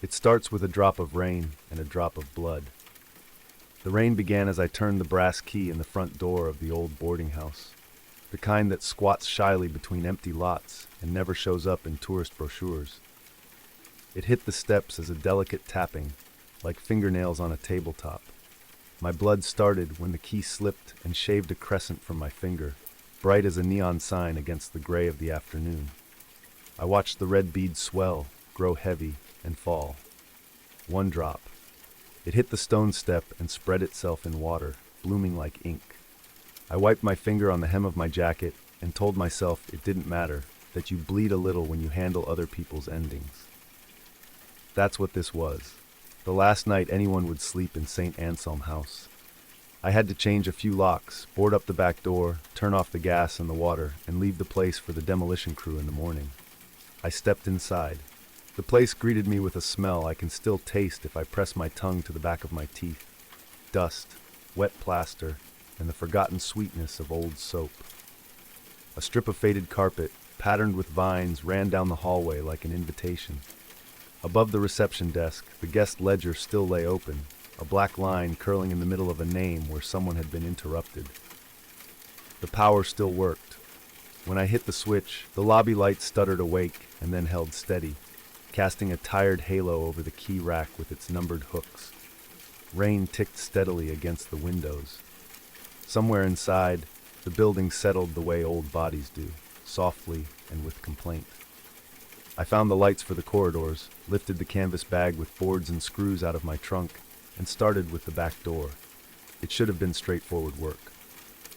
It starts with a drop of rain and a drop of blood. The rain began as I turned the brass key in the front door of the old boarding house, the kind that squats shyly between empty lots and never shows up in tourist brochures. It hit the steps as a delicate tapping, like fingernails on a tabletop. My blood started when the key slipped and shaved a crescent from my finger, bright as a neon sign against the gray of the afternoon. I watched the red bead swell, grow heavy, and fall. One drop. It hit the stone step and spread itself in water, blooming like ink. I wiped my finger on the hem of my jacket and told myself it didn't matter, that you bleed a little when you handle other people's endings. That's what this was. The last night anyone would sleep in St. Anselm House. I had to change a few locks, board up the back door, turn off the gas and the water, and leave the place for the demolition crew in the morning. I stepped inside. The place greeted me with a smell I can still taste if I press my tongue to the back of my teeth. Dust, wet plaster, and the forgotten sweetness of old soap. A strip of faded carpet, patterned with vines, ran down the hallway like an invitation. Above the reception desk, the guest ledger still lay open, a black line curling in the middle of a name where someone had been interrupted. The power still worked. When I hit the switch, the lobby light stuttered awake and then held steady, casting a tired halo over the key rack with its numbered hooks. Rain ticked steadily against the windows. Somewhere inside, the building settled the way old bodies do, softly and with complaint. I found the lights for the corridors, lifted the canvas bag with boards and screws out of my trunk, and started with the back door. It should have been straightforward work.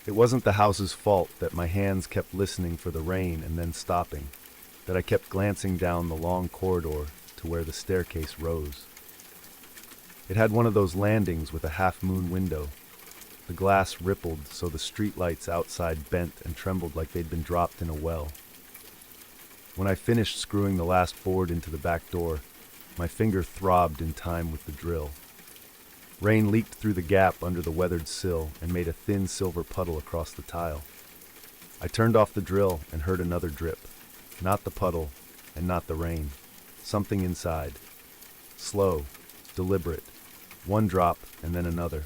It wasn't the house's fault that my hands kept listening for the rain and then stopping, that I kept glancing down the long corridor to where the staircase rose. It had one of those landings with a half-moon window. The glass rippled so the streetlights outside bent and trembled like they'd been dropped in a well. When I finished screwing the last board into the back door, my finger throbbed in time with the drill. Rain leaked through the gap under the weathered sill and made a thin silver puddle across the tile. I turned off the drill and heard another drip. Not the puddle, and not the rain. Something inside. Slow, deliberate. One drop, and then another.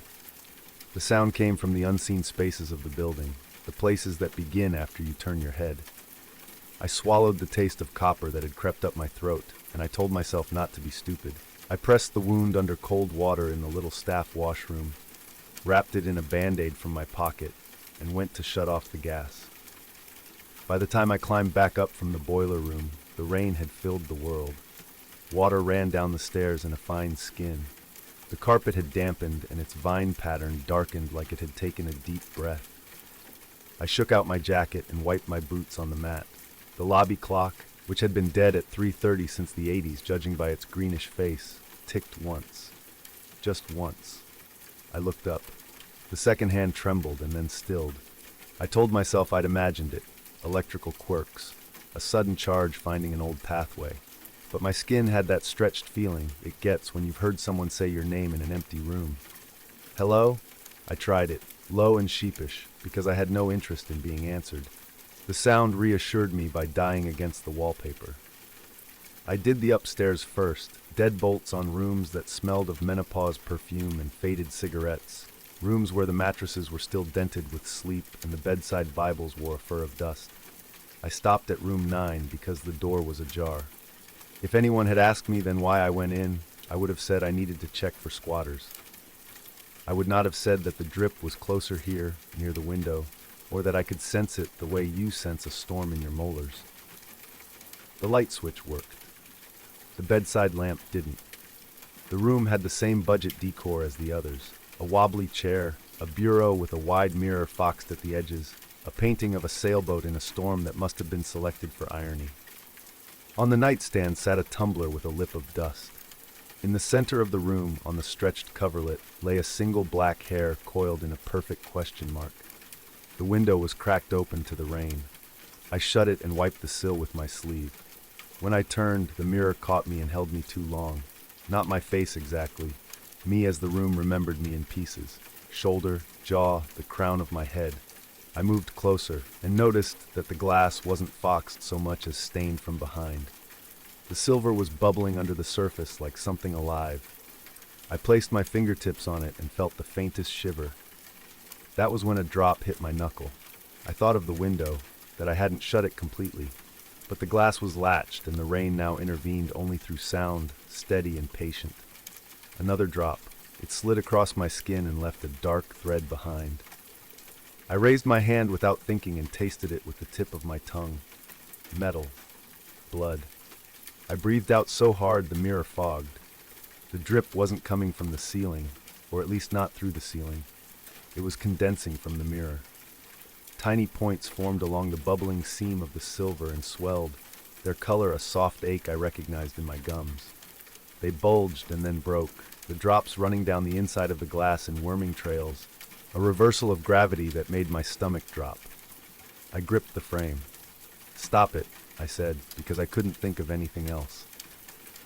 The sound came from the unseen spaces of the building, the places that begin after you turn your head. I swallowed the taste of copper that had crept up my throat, and I told myself not to be stupid. I pressed the wound under cold water in the little staff washroom, wrapped it in a Band-Aid from my pocket, and went to shut off the gas. By the time I climbed back up from the boiler room, the rain had filled the world. Water ran down the stairs in a fine skin. The carpet had dampened and its vine pattern darkened like it had taken a deep breath. I shook out my jacket and wiped my boots on the mat. The lobby clock, which had been dead at 3:30 since the 80s, judging by its greenish face, ticked once. Just once. I looked up. The second hand trembled and then stilled. I told myself I'd imagined it. Electrical quirks. A sudden charge finding an old pathway. But my skin had that stretched feeling it gets when you've heard someone say your name in an empty room. Hello? I tried it, low and sheepish, because I had no interest in being answered. The sound reassured me by dying against the wallpaper. I did the upstairs first, deadbolts on rooms that smelled of menopause perfume and faded cigarettes, rooms where the mattresses were still dented with sleep and the bedside Bibles wore a fur of dust. I stopped at room 9 because the door was ajar. If anyone had asked me then why I went in, I would have said I needed to check for squatters. I would not have said that the drip was closer here, near the window, or that I could sense it the way you sense a storm in your molars. The light switch worked. The bedside lamp didn't. The room had the same budget decor as the others. A wobbly chair, a bureau with a wide mirror foxed at the edges, a painting of a sailboat in a storm that must have been selected for irony. On the nightstand sat a tumbler with a lip of dust. In the center of the room, on the stretched coverlet, lay a single black hair coiled in a perfect question mark. The window was cracked open to the rain. I shut it and wiped the sill with my sleeve. When I turned, the mirror caught me and held me too long. Not my face exactly. Me as the room remembered me in pieces. Shoulder, jaw, the crown of my head. I moved closer and noticed that the glass wasn't foxed so much as stained from behind. The silver was bubbling under the surface like something alive. I placed my fingertips on it and felt the faintest shiver. That was when a drop hit my knuckle. I thought of the window, that I hadn't shut it completely, but the glass was latched and the rain now intervened only through sound, steady and patient. Another drop. It slid across my skin and left a dark thread behind. I raised my hand without thinking and tasted it with the tip of my tongue. Metal. Blood. I breathed out so hard the mirror fogged. The drip wasn't coming from the ceiling, or at least not through the ceiling. It was condensing from the mirror. Tiny points formed along the bubbling seam of the silver and swelled, their color a soft ache I recognized in my gums. They bulged and then broke, the drops running down the inside of the glass in worming trails, a reversal of gravity that made my stomach drop. I gripped the frame. "Stop it," I said, because I couldn't think of anything else.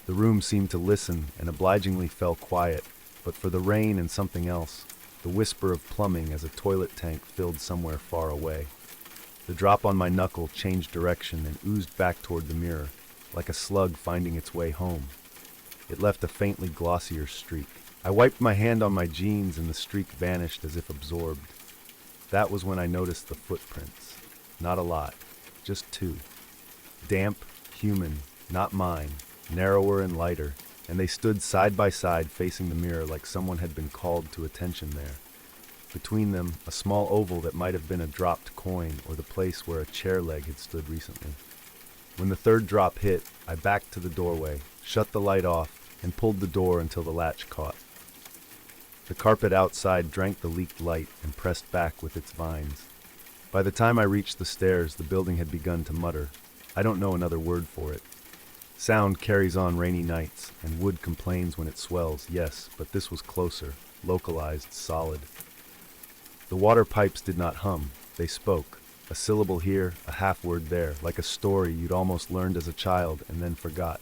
The room seemed to listen and obligingly fell quiet, but for the rain and something else, the whisper of plumbing as a toilet tank filled somewhere far away. The drop on my knuckle changed direction and oozed back toward the mirror, like a slug finding its way home. It left a faintly glossier streak. I wiped my hand on my jeans and the streak vanished as if absorbed. That was when I noticed the footprints. Not a lot, just two. Damp, human, not mine, narrower and lighter, and they stood side by side facing the mirror like someone had been called to attention there. Between them, a small oval that might have been a dropped coin or the place where a chair leg had stood recently. When the third drop hit, I backed to the doorway, shut the light off, and pulled the door until the latch caught. The carpet outside drank the leaked light and pressed back with its vines. By the time I reached the stairs, the building had begun to mutter. I don't know another word for it. Sound carries on rainy nights, and wood complains when it swells, yes, but this was closer, localized, solid. The water pipes did not hum, they spoke. A syllable here, a half-word there, like a story you'd almost learned as a child and then forgot.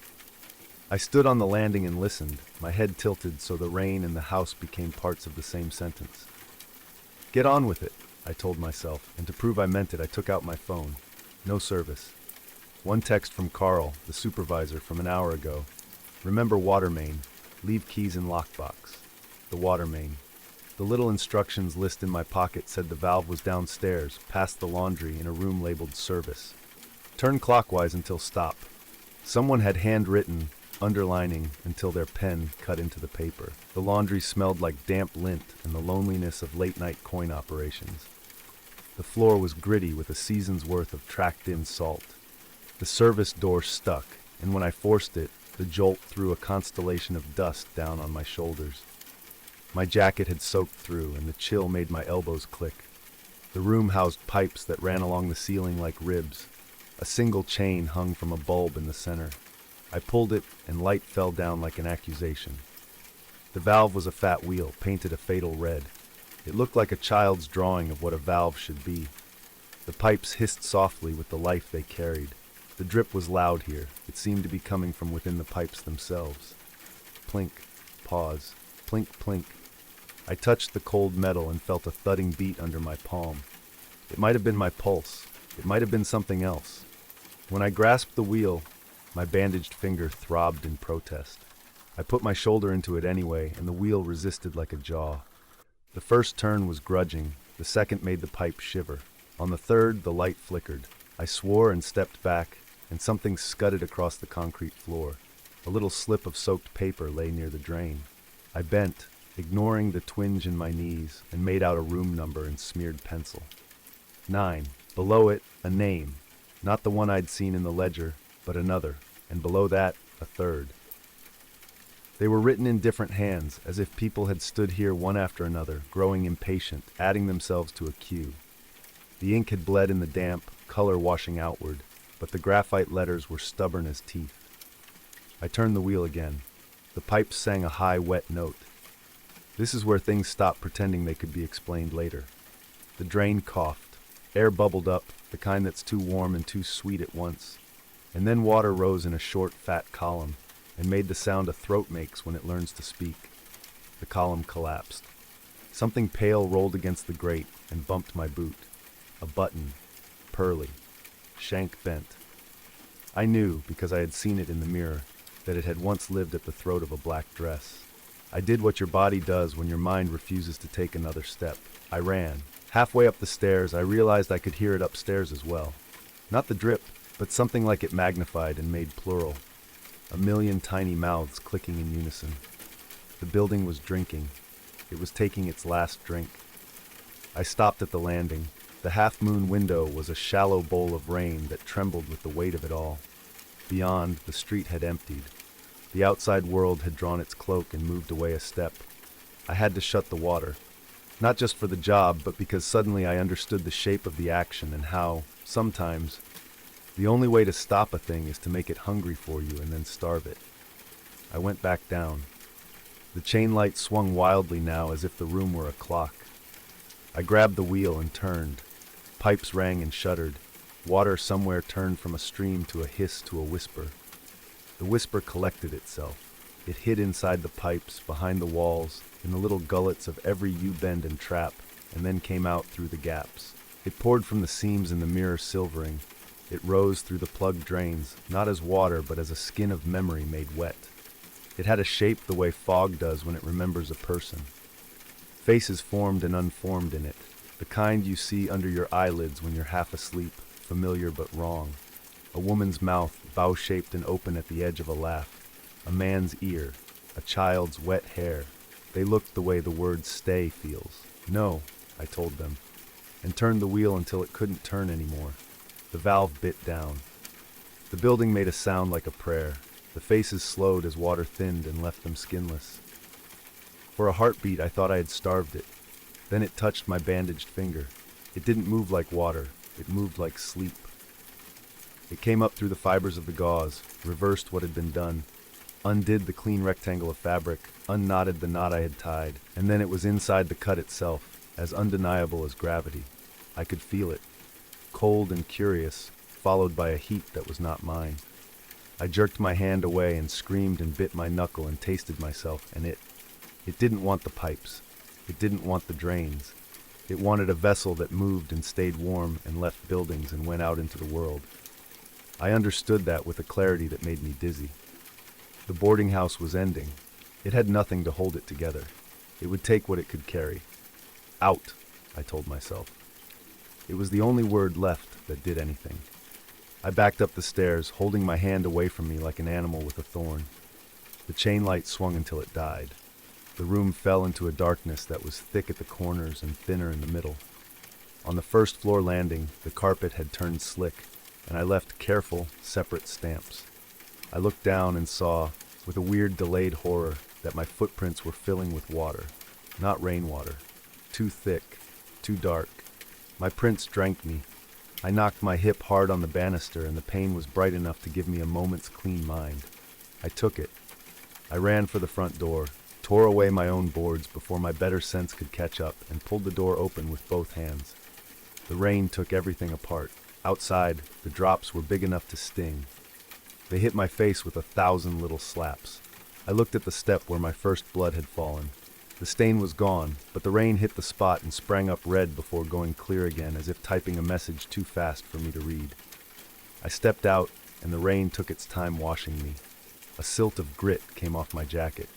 I stood on the landing and listened, my head tilted so the rain and the house became parts of the same sentence. "Get on with it," I told myself, and to prove I meant it, I took out my phone. No service. One text from Carl, the supervisor, from an hour ago. "Remember water main. Leave keys in lockbox." The water main. The little instructions list in my pocket said the valve was downstairs, past the laundry, in a room labeled service. Turn clockwise until stop. Someone had handwritten, underlining, until their pen cut into the paper. The laundry smelled like damp lint and the loneliness of late-night coin operations. The floor was gritty with a season's worth of tracked-in salt. The service door stuck, and when I forced it, the jolt threw a constellation of dust down on my shoulders. My jacket had soaked through, and the chill made my elbows click. The room housed pipes that ran along the ceiling like ribs. A single chain hung from a bulb in the center. I pulled it, and light fell down like an accusation. The valve was a fat wheel, painted a fatal red. It looked like a child's drawing of what a valve should be. The pipes hissed softly with the life they carried. The drip was loud here. It seemed to be coming from within the pipes themselves. Plink, pause, plink, plink. I touched the cold metal and felt a thudding beat under my palm. It might have been my pulse. It might have been something else. When I grasped the wheel, my bandaged finger throbbed in protest. I put my shoulder into it anyway, and the wheel resisted like a jaw. The first turn was grudging. The second made the pipe shiver. On the third, the light flickered. I swore and stepped back, and something scudded across the concrete floor. A little slip of soaked paper lay near the drain. I bent, ignoring the twinge in my knees, and made out a room number in smeared pencil. 9. Below it, a name. Not the one I'd seen in the ledger, but another, and below that, a third. They were written in different hands, as if people had stood here one after another, growing impatient, adding themselves to a queue. The ink had bled in the damp, color washing outward, but the graphite letters were stubborn as teeth. I turned the wheel again. The pipes sang a high, wet note. This is where things stopped pretending they could be explained later. The drain coughed. Air bubbled up, the kind that's too warm and too sweet at once. And then water rose in a short, fat column, and made the sound a throat makes when it learns to speak. The column collapsed. Something pale rolled against the grate and bumped my boot. A button. Pearly. Shank bent. I knew, because I had seen it in the mirror, that it had once lived at the throat of a black dress. I did what your body does when your mind refuses to take another step. I ran. Halfway up the stairs, I realized I could hear it upstairs as well. Not the drip, but something like it magnified and made plural. A million tiny mouths clicking in unison. The building was drinking. It was taking its last drink. I stopped at the landing. The half-moon window was a shallow bowl of rain that trembled with the weight of it all. Beyond, the street had emptied. The outside world had drawn its cloak and moved away a step. I had to shut the water. Not just for the job, but because suddenly I understood the shape of the action and how, sometimes, the only way to stop a thing is to make it hungry for you and then starve it. I went back down. The chain light swung wildly now as if the room were a clock. I grabbed the wheel and turned. Pipes rang and shuttered. Water somewhere turned from a stream to a hiss to a whisper. The whisper collected itself. It hid inside the pipes, behind the walls, in the little gullets of every U-bend and trap, and then came out through the gaps. It poured from the seams in the mirror silvering. It rose through the plugged drains, not as water but as a skin of memory made wet. It had a shape the way fog does when it remembers a person. Faces formed and unformed in it, the kind you see under your eyelids when you're half asleep, familiar but wrong. A woman's mouth, bow-shaped and open at the edge of a laugh. A man's ear, a child's wet hair. They looked the way the word stay feels. No, I told them, and turned the wheel until it couldn't turn anymore. The valve bit down. The building made a sound like a prayer. The faces slowed as water thinned and left them skinless. For a heartbeat, I thought I had starved it. Then it touched my bandaged finger. It didn't move like water. It moved like sleep. It came up through the fibers of the gauze, reversed what had been done, undid the clean rectangle of fabric, unknotted the knot I had tied, and then it was inside the cut itself, as undeniable as gravity. I could feel it, cold and curious, followed by a heat that was not mine. I jerked my hand away and screamed and bit my knuckle and tasted myself, and it didn't want the pipes. It didn't want the drains. It wanted a vessel that moved and stayed warm and left buildings and went out into the world. I understood that with a clarity that made me dizzy. The boarding house was ending. It had nothing to hold it together. It would take what it could carry. Out, I told myself. It was the only word left that did anything. I backed up the stairs, holding my hand away from me like an animal with a thorn. The chain light swung until it died. The room fell into a darkness that was thick at the corners and thinner in the middle. On the first floor landing, the carpet had turned slick, and I left careful, separate stamps. I looked down and saw, with a weird delayed horror, that my footprints were filling with water. Not rainwater. Too thick. Too dark. My prints drank me. I knocked my hip hard on the banister, and the pain was bright enough to give me a moment's clean mind. I took it. I ran for the front door, tore away my own boards before my better sense could catch up, and pulled the door open with both hands. The rain took everything apart. Outside, the drops were big enough to sting. They hit my face with 1,000 little slaps. I looked at the step where my first blood had fallen. The stain was gone, but the rain hit the spot and sprang up red before going clear again, as if typing a message too fast for me to read. I stepped out, and the rain took its time washing me. A silt of grit came off my jacket.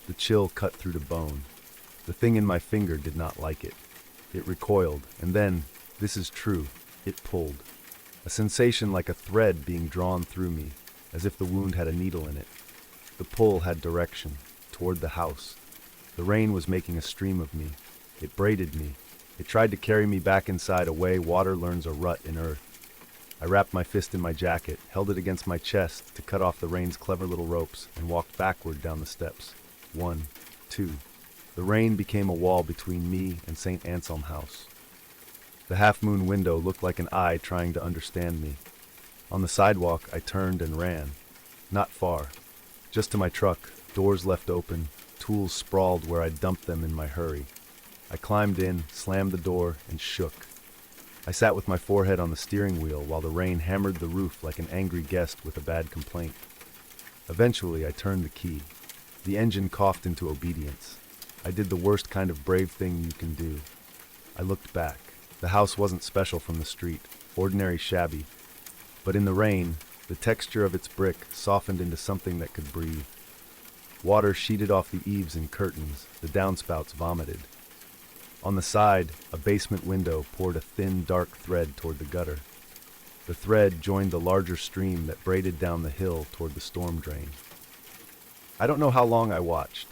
The chill cut through to bone. The thing in my finger did not like it. It recoiled, and then, this is true, it pulled. A sensation like a thread being drawn through me, as if the wound had a needle in it. The pull had direction, toward the house. The rain was making a stream of me. It braided me. It tried to carry me back inside a way water learns a rut in earth. I wrapped my fist in my jacket, held it against my chest to cut off the rain's clever little ropes, and walked backward down the steps. 1, 2. The rain became a wall between me and St. Anselm House. The half-moon window looked like an eye trying to understand me. On the sidewalk, I turned and ran. Not far. Just to my truck, doors left open, tools sprawled where I'd dumped them in my hurry. I climbed in, slammed the door, and shook. I sat with my forehead on the steering wheel while the rain hammered the roof like an angry guest with a bad complaint. Eventually, I turned the key. The engine coughed into obedience. I did the worst kind of brave thing you can do. I looked back. The house wasn't special from the street, ordinary shabby. But in the rain, The texture of its brick softened into something that could breathe. Water sheeted off the eaves and curtains, the downspouts vomited. On the side, a basement window poured a thin, dark thread toward the gutter. The thread joined the larger stream that braided down the hill toward the storm drain. I don't know how long I watched.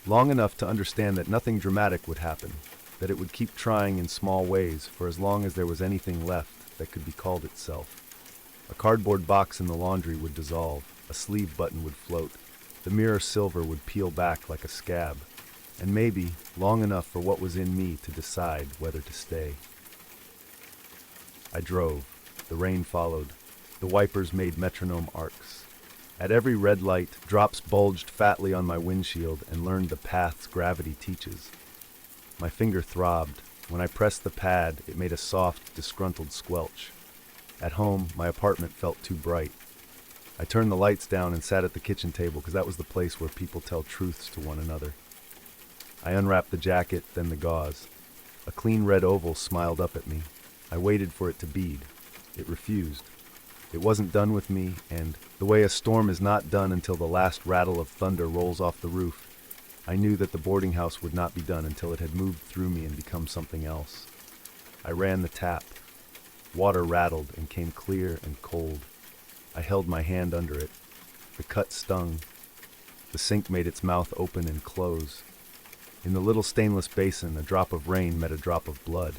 Long enough to understand that nothing dramatic would happen, that it would keep trying in small ways for as long as there was anything left that could be called itself. A cardboard box in the laundry would dissolve, a sleeve button would float, the mirror silver would peel back like a scab, and maybe long enough for what was in me to decide whether to stay. I drove. The rain followed. The wipers made metronome arcs. At every red light, drops bulged fatly on my windshield and learned the paths gravity teaches. My finger throbbed. When I pressed the pad, it made a soft, disgruntled squelch. At home, my apartment felt too bright. I turned the lights down and sat at the kitchen table because that was the place where people tell truths to one another. I unwrapped the jacket, then the gauze. A clean red oval smiled up at me. I waited for it to bead. It refused. It wasn't done with me, and the way a storm is not done until the last rattle of thunder rolls off the roof, I knew that the boarding house would not be done until it had moved through me and become something else. I ran the tap. Water rattled and came clear and cold. I held my hand under it. The cut stung. The sink made its mouth open and close. In the little stainless basin, a drop of rain met a drop of blood.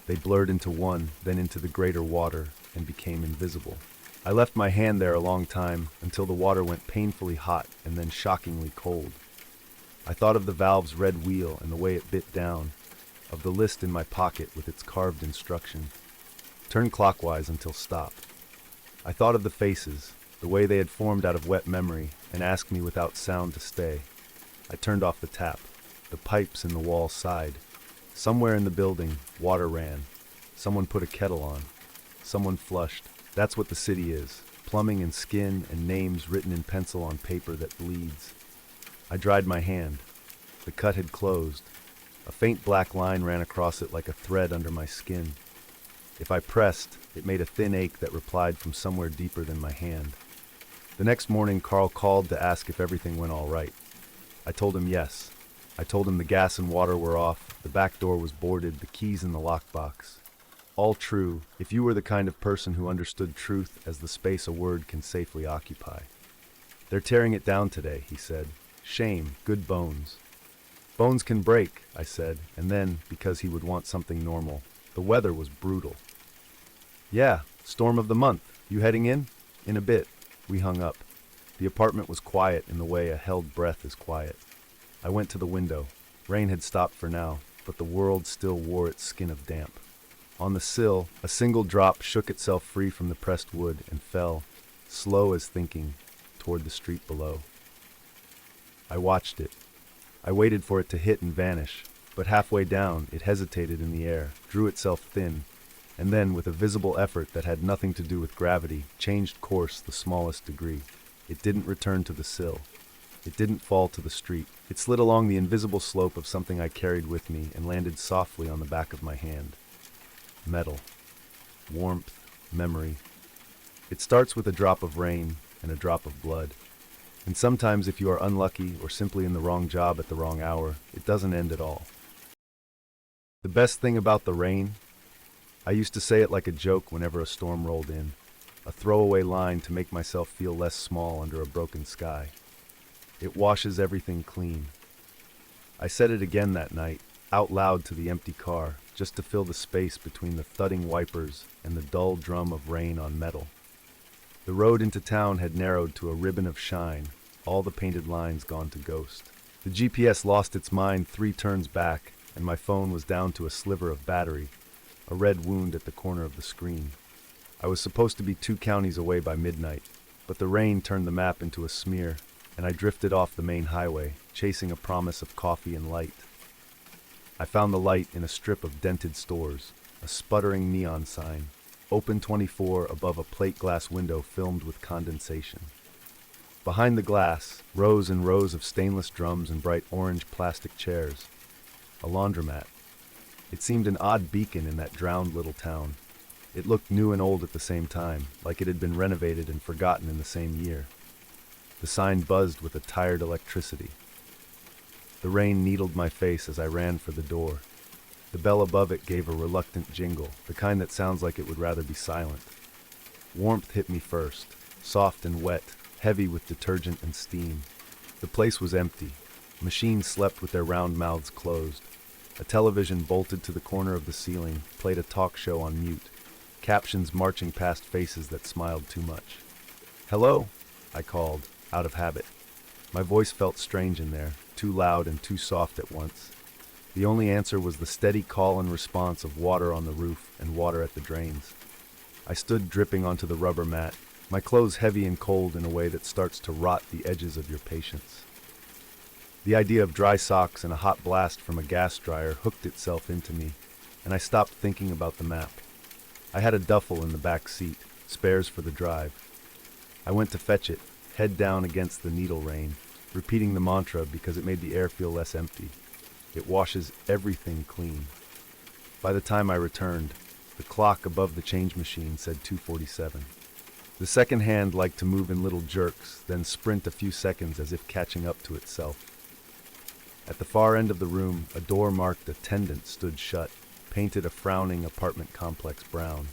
They blurred into one, then into the greater water, and became invisible. I left my hand there a long time, until the water went painfully hot and then shockingly cold. I thought of the valve's red wheel and the way it bit down, of the list in my pocket with its carved instruction. Turn clockwise until stop. I thought of the faces, the way they had formed out of wet memory, and asked me without sound to stay. I turned off the tap. The pipes in the wall sighed. Somewhere in the building, water ran. Someone put a kettle on. Someone flushed. That's what the city is. Plumbing and skin and names written in pencil on paper that bleeds. I dried my hand. The cut had closed. A faint black line ran across it like a thread under my skin. If I pressed, it made a thin ache that replied from somewhere deeper than my hand. The next morning, Carl called to ask if everything went all right. I told him yes. I told him the gas and water were off, the back door was boarded, the keys in the lockbox. All true, if you were the kind of person who understood truth as the space a word can safely occupy. They're tearing it down today, he said. Shame, good bones. Bones can break, I said, and then, because he would want something normal, the weather was brutal. Yeah, storm of the month. You heading in? In a bit. We hung up. The apartment was quiet in the way a held breath is quiet. I went to the window. Rain had stopped for now, but the world still wore its skin of damp. On the sill, a single drop shook itself free from the pressed wood and fell, slow as thinking, toward the street below. I watched it. I waited for it to hit and vanish, but halfway down, it hesitated in the air, drew itself thin, and then, with a visible effort that had nothing to do with gravity, changed course the smallest degree. It didn't return to the sill. It didn't fall to the street. It slid along the invisible slope of something I carried with me and landed softly on the back of my hand. Metal. Warmth. Memory. It starts with a drop of rain and a drop of blood. And sometimes if you are unlucky or simply in the wrong job at the wrong hour, it doesn't end at all. The best thing about the rain? I used to say it like a joke whenever a storm rolled in, a throwaway line to make myself feel less small under a broken sky. It washes everything clean. I said it again that night, out loud to the empty car, just to fill the space between the thudding wipers and the dull drum of rain on metal. The road into town had narrowed to a ribbon of shine, all the painted lines gone to ghost. The GPS lost its mind 3 turns back, and my phone was down to a sliver of battery, a red wound at the corner of the screen. I was supposed to be 2 counties away by midnight, but the rain turned the map into a smear, and I drifted off the main highway, chasing a promise of coffee and light. I found the light in a strip of dented stores, a sputtering neon sign, open 24 above a plate glass window filmed with condensation. Behind the glass, rows and rows of stainless drums and bright orange plastic chairs. A laundromat. It seemed an odd beacon in that drowned little town. It looked new and old at the same time, like it had been renovated and forgotten in the same year. The sign buzzed with a tired electricity. The rain needled my face as I ran for the door. The bell above it gave a reluctant jingle, the kind that sounds like it would rather be silent. Warmth hit me first, soft and wet, heavy with detergent and steam. The place was empty. Machines slept with their round mouths closed. A television bolted to the corner of the ceiling played a talk show on mute, captions marching past faces that smiled too much. "Hello," I called, out of habit. My voice felt strange in there, too loud and too soft at once. The only answer was the steady call and response of water on the roof and water at the drains. I stood dripping onto the rubber mat, my clothes heavy and cold in a way that starts to rot the edges of your patience. The idea of dry socks and a hot blast from a gas dryer hooked itself into me, and I stopped thinking about the map. I had a duffel in the back seat, spares for the drive. I went to fetch it, head down against the needle rain, repeating the mantra because it made the air feel less empty. It washes everything clean. By the time I returned, the clock above the change machine said 2:47. The second hand liked to move in little jerks, then sprint a few seconds as if catching up to itself. At the far end of the room, a door marked "Attendant" stood shut, painted a frowning apartment complex brown.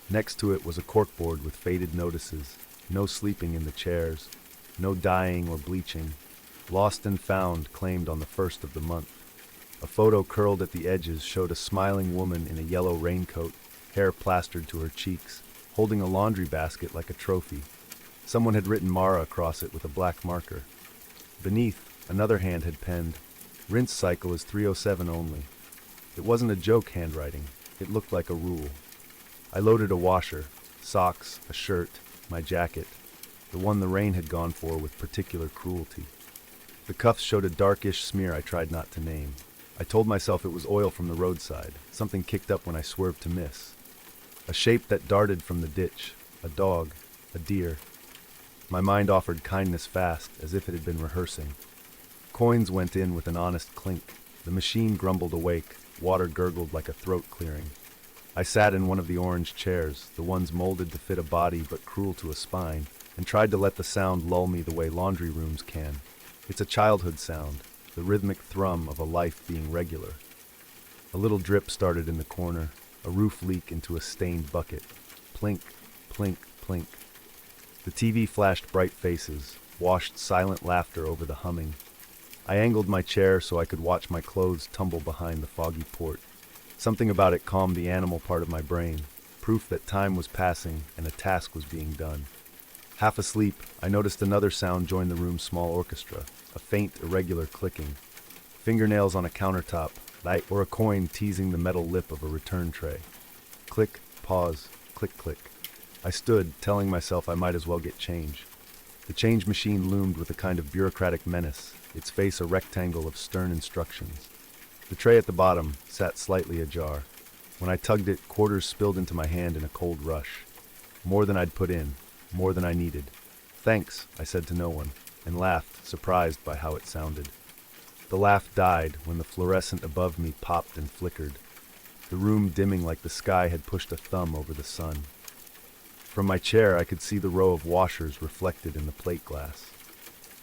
Next to it was a corkboard with faded notices: no sleeping in the chairs, no dyeing or bleaching, lost and found claimed on the 1st of the month. A photo curled at the edges showed a smiling woman in a yellow raincoat, hair plastered to her cheeks, holding a laundry basket like a trophy. Someone had written Mara across it with a black marker. Beneath, another hand had penned, "Rinse cycle is 307 only." It wasn't a joke handwriting, it looked like a rule. I loaded a washer, socks, a shirt, my jacket, the one the rain had gone for with particular cruelty. The cuffs showed a darkish smear I tried not to name. I told myself it was oil from the roadside, something kicked up when I swerved to miss. A shape that darted from the ditch, a dog, a deer. My mind offered kindness fast, as if it had been rehearsing. Coins went in with an honest clink. The machine grumbled awake, water gurgled like a throat clearing. I sat in one of the orange chairs, the ones molded to fit a body but cruel to a spine, and tried to let the sound lull me the way laundry rooms can. It's a childhood sound, the rhythmic thrum of a life being regular. A little drip started in the corner, a roof leak into a stained bucket. Plink, plink, plink. The TV flashed bright faces, washed silent laughter over the humming. I angled my chair so I could watch my clothes tumble behind the foggy port. Something about it calmed the animal part of my brain, proof that time was passing and a task was being done. Half asleep, I noticed another sound join the room's small orchestra, a faint, irregular clicking. Fingernails on a countertop, or a coin teasing the metal lip of a return tray. Click, pause, click, click. I stood, telling myself I might as well get change. The change machine loomed with a kind of bureaucratic menace, its face a rectangle of stern instructions. The tray at the bottom sat slightly ajar. When I tugged it, quarters spilled into my hand in a cold rush. More than I'd put in, more than I needed. "Thanks," I said to no one, and laughed, surprised by how it sounded. The laugh died when the fluorescent above me popped and flickered, the room dimming like the sky had pushed a thumb over the sun. From my chair, I could see the row of washers reflected in the plate glass.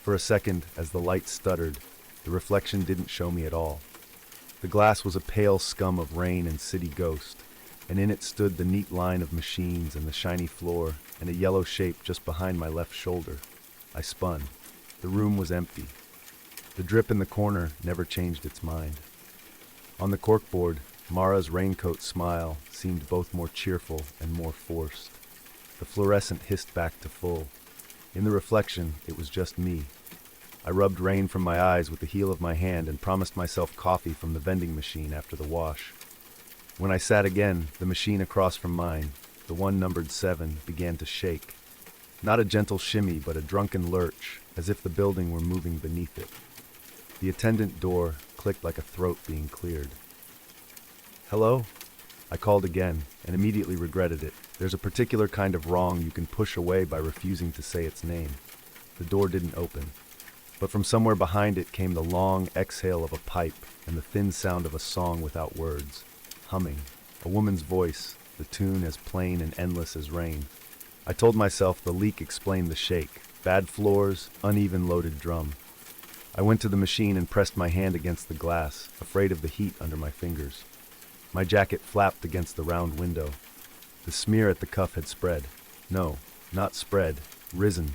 For a second, as the light stuttered, the reflection didn't show me at all. The glass was a pale scum of rain and city ghost, and in it stood the neat line of machines and the shiny floor and a yellow shape just behind my left shoulder. I spun. The room was empty. The drip in the corner never changed its mind. On the corkboard, Mara's raincoat smile seemed both more cheerful and more forced. The fluorescent hissed back to full. In the reflection, it was just me. I rubbed rain from my eyes with the heel of my hand and promised myself coffee from the vending machine after the wash. When I sat again, the machine across from mine, the one numbered 7, began to shake. Not a gentle shimmy, but a drunken lurch, as if the building were moving beneath it. The attendant door clicked like a throat being cleared. "Hello?" I called again, and immediately regretted it. There's a particular kind of wrong you can push away by refusing to say its name. The door didn't open, but from somewhere behind it came the long exhale of a pipe and the thin sound of a song without words, humming, a woman's voice, the tune as plain and endless as rain. I told myself the leak explained the shake. Bad floors, uneven loaded drum. I went to the machine and pressed my hand against the glass, afraid of the heat under my fingers. My jacket flapped against the round window. The smear at the cuff had spread. No, not spread, risen,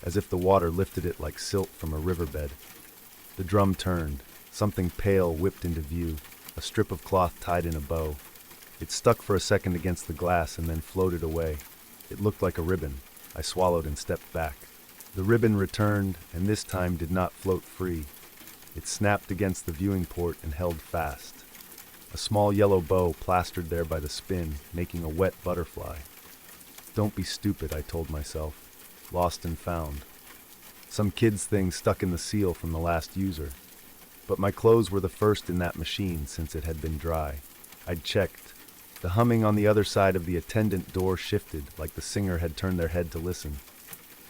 as if the water lifted it like silt from a riverbed. The drum turned. Something pale whipped into view, a strip of cloth tied in a bow. It stuck for a second against the glass and then floated away. It looked like a ribbon. I swallowed and stepped back. The ribbon returned, and this time did not float free. It snapped against the viewing port and held fast. A small yellow bow plastered there by the spin, making a wet butterfly. Don't be stupid, I told myself. Lost and found. Some kid's thing stuck in the seal from the last user. But my clothes were the first in that machine since it had been dry. I'd checked. The humming on the other side of the attendant door shifted, like the singer had turned their head to listen.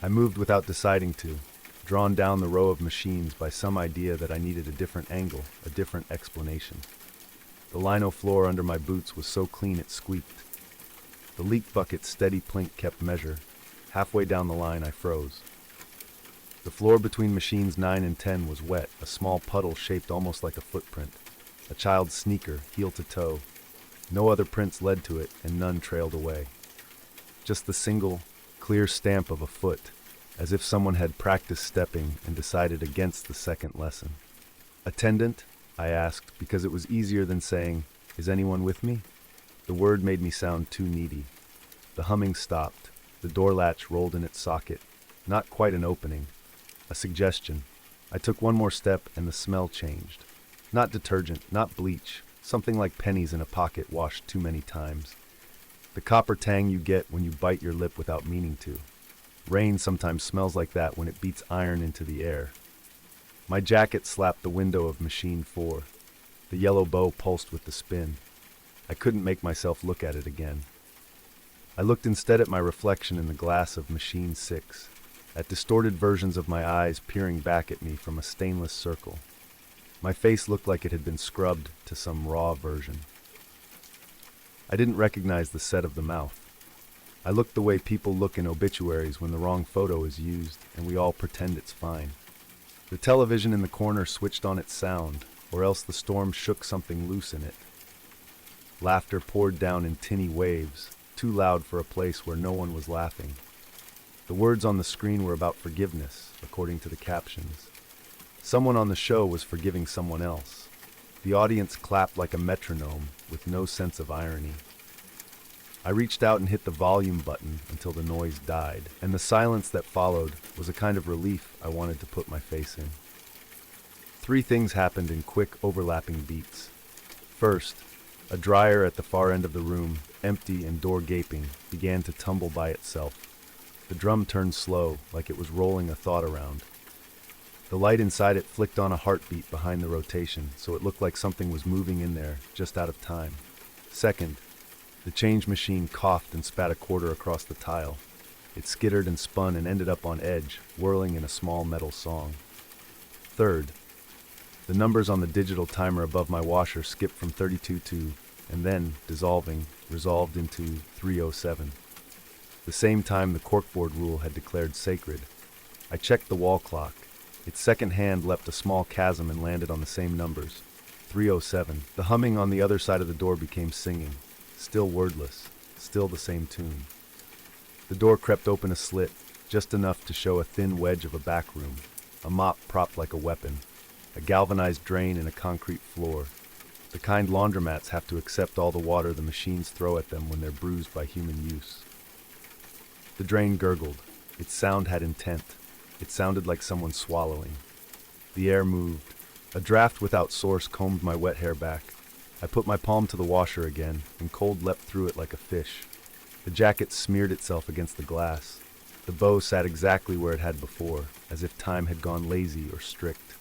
I moved without deciding to, drawn down the row of machines by some idea that I needed a different angle, a different explanation. The lino floor under my boots was so clean it squeaked. The leak bucket's steady plink kept measure. Halfway down the line, I froze. The floor between machines 9 and 10 was wet, a small puddle shaped almost like a footprint. A child's sneaker, heel to toe. No other prints led to it, and none trailed away. Just the single, clear stamp of a foot, as if someone had practiced stepping and decided against the second lesson. Attendant? I asked, because it was easier than saying, "Is anyone with me?" The word made me sound too needy. The humming stopped. The door latch rolled in its socket. Not quite an opening. A suggestion. I took one more step and the smell changed. Not detergent, not bleach, something like pennies in a pocket washed too many times. The copper tang you get when you bite your lip without meaning to. Rain sometimes smells like that when it beats iron into the air. My jacket slapped the window of machine 4. The yellow bow pulsed with the spin. I couldn't make myself look at it again. I looked instead at my reflection in the glass of machine 6. At distorted versions of my eyes peering back at me from a stainless circle. My face looked like it had been scrubbed to some raw version. I didn't recognize the set of the mouth. I looked the way people look in obituaries when the wrong photo is used and we all pretend it's fine. The television in the corner switched on its sound, or else the storm shook something loose in it. Laughter poured down in tinny waves, too loud for a place where no one was laughing. The words on the screen were about forgiveness, according to the captions. Someone on the show was forgiving someone else. The audience clapped like a metronome, with no sense of irony. I reached out and hit the volume button until the noise died, and the silence that followed was a kind of relief I wanted to put my face in. 3 things happened in quick, overlapping beats. First, a dryer at the far end of the room, empty and door gaping, began to tumble by itself. The drum turned slow, like it was rolling a thought around. The light inside it flicked on a heartbeat behind the rotation, so it looked like something was moving in there, just out of time. Second, the change machine coughed and spat a quarter across the tile. It skittered and spun and ended up on edge, whirling in a small metal song. Third, the numbers on the digital timer above my washer skipped from 32 to, and then, dissolving, resolved into 307. The same time the corkboard rule had declared sacred. I checked the wall clock. Its second hand leapt a small chasm and landed on the same numbers. 307. The humming on the other side of the door became singing. Still wordless. Still the same tune. The door crept open a slit, just enough to show a thin wedge of a back room. A mop propped like a weapon. A galvanized drain in a concrete floor. The kind laundromats have to accept all the water the machines throw at them when they're bruised by human use. The drain gurgled. Its sound had intent. It sounded like someone swallowing. The air moved. A draft without source combed my wet hair back. I put my palm to the washer again, and cold leapt through it like a fish. The jacket smeared itself against the glass. The bow sat exactly where it had before, as if time had gone lazy or strict.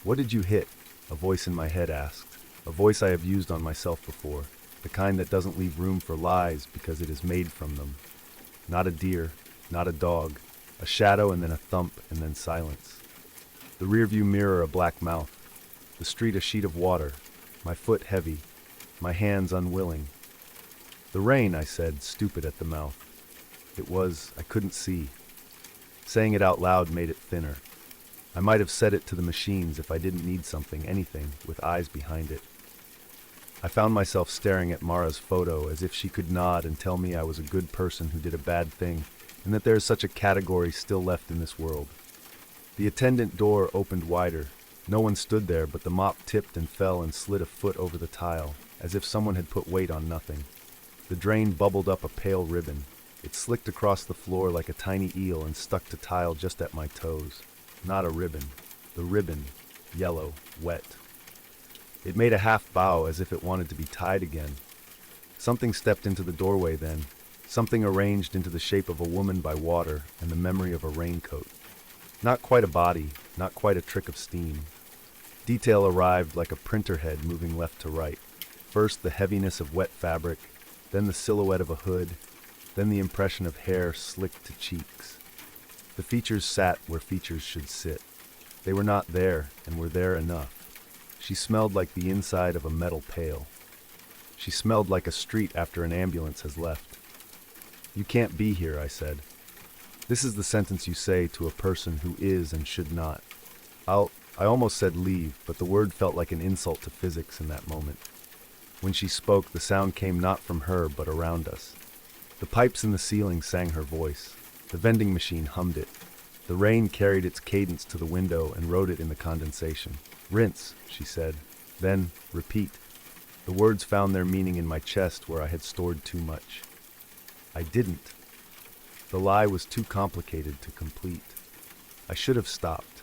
"What did you hit?" a voice in my head asked. A voice I have used on myself before, the kind that doesn't leave room for lies because it is made from them. Not a deer, not a dog, a shadow and then a thump and then silence. The rearview mirror a black mouth, the street a sheet of water, my foot heavy, my hands unwilling. The rain, I said, stupid at the mouth. I couldn't see. Saying it out loud made it thinner. I might have said it to the machines if I didn't need something, anything, with eyes behind it. I found myself staring at Mara's photo as if she could nod and tell me I was a good person who did a bad thing, and that there is such a category still left in this world. The attendant door opened wider. No one stood there, but the mop tipped and fell and slid a foot over the tile, as if someone had put weight on nothing. The drain bubbled up a pale ribbon. It slicked across the floor like a tiny eel and stuck to tile just at my toes. Not a ribbon. The ribbon, yellow, wet. It made a half bow as if it wanted to be tied again. Something stepped into the doorway then, something arranged into the shape of a woman by water and the memory of a raincoat. Not quite a body, not quite a trick of steam. Detail arrived like a printer head moving left to right. First the heaviness of wet fabric, then the silhouette of a hood, then the impression of hair slicked to cheeks. The features sat where features should sit. They were not there, and were there enough. She smelled like the inside of a metal pail. She smelled like a street after an ambulance has left. "You can't be here," I said. This is the sentence you say to a person who is and should not. I almost said leave, but the word felt like an insult to physics in that moment. When she spoke, the sound came not from her, but around us. The pipes in the ceiling sang her voice. The vending machine hummed it. The rain carried its cadence to the window and wrote it in the condensation. "Rinse," she said. Then, "repeat." The words found their meaning in my chest where I had stored too much. I didn't. The lie was too complicated to complete. I should have stopped.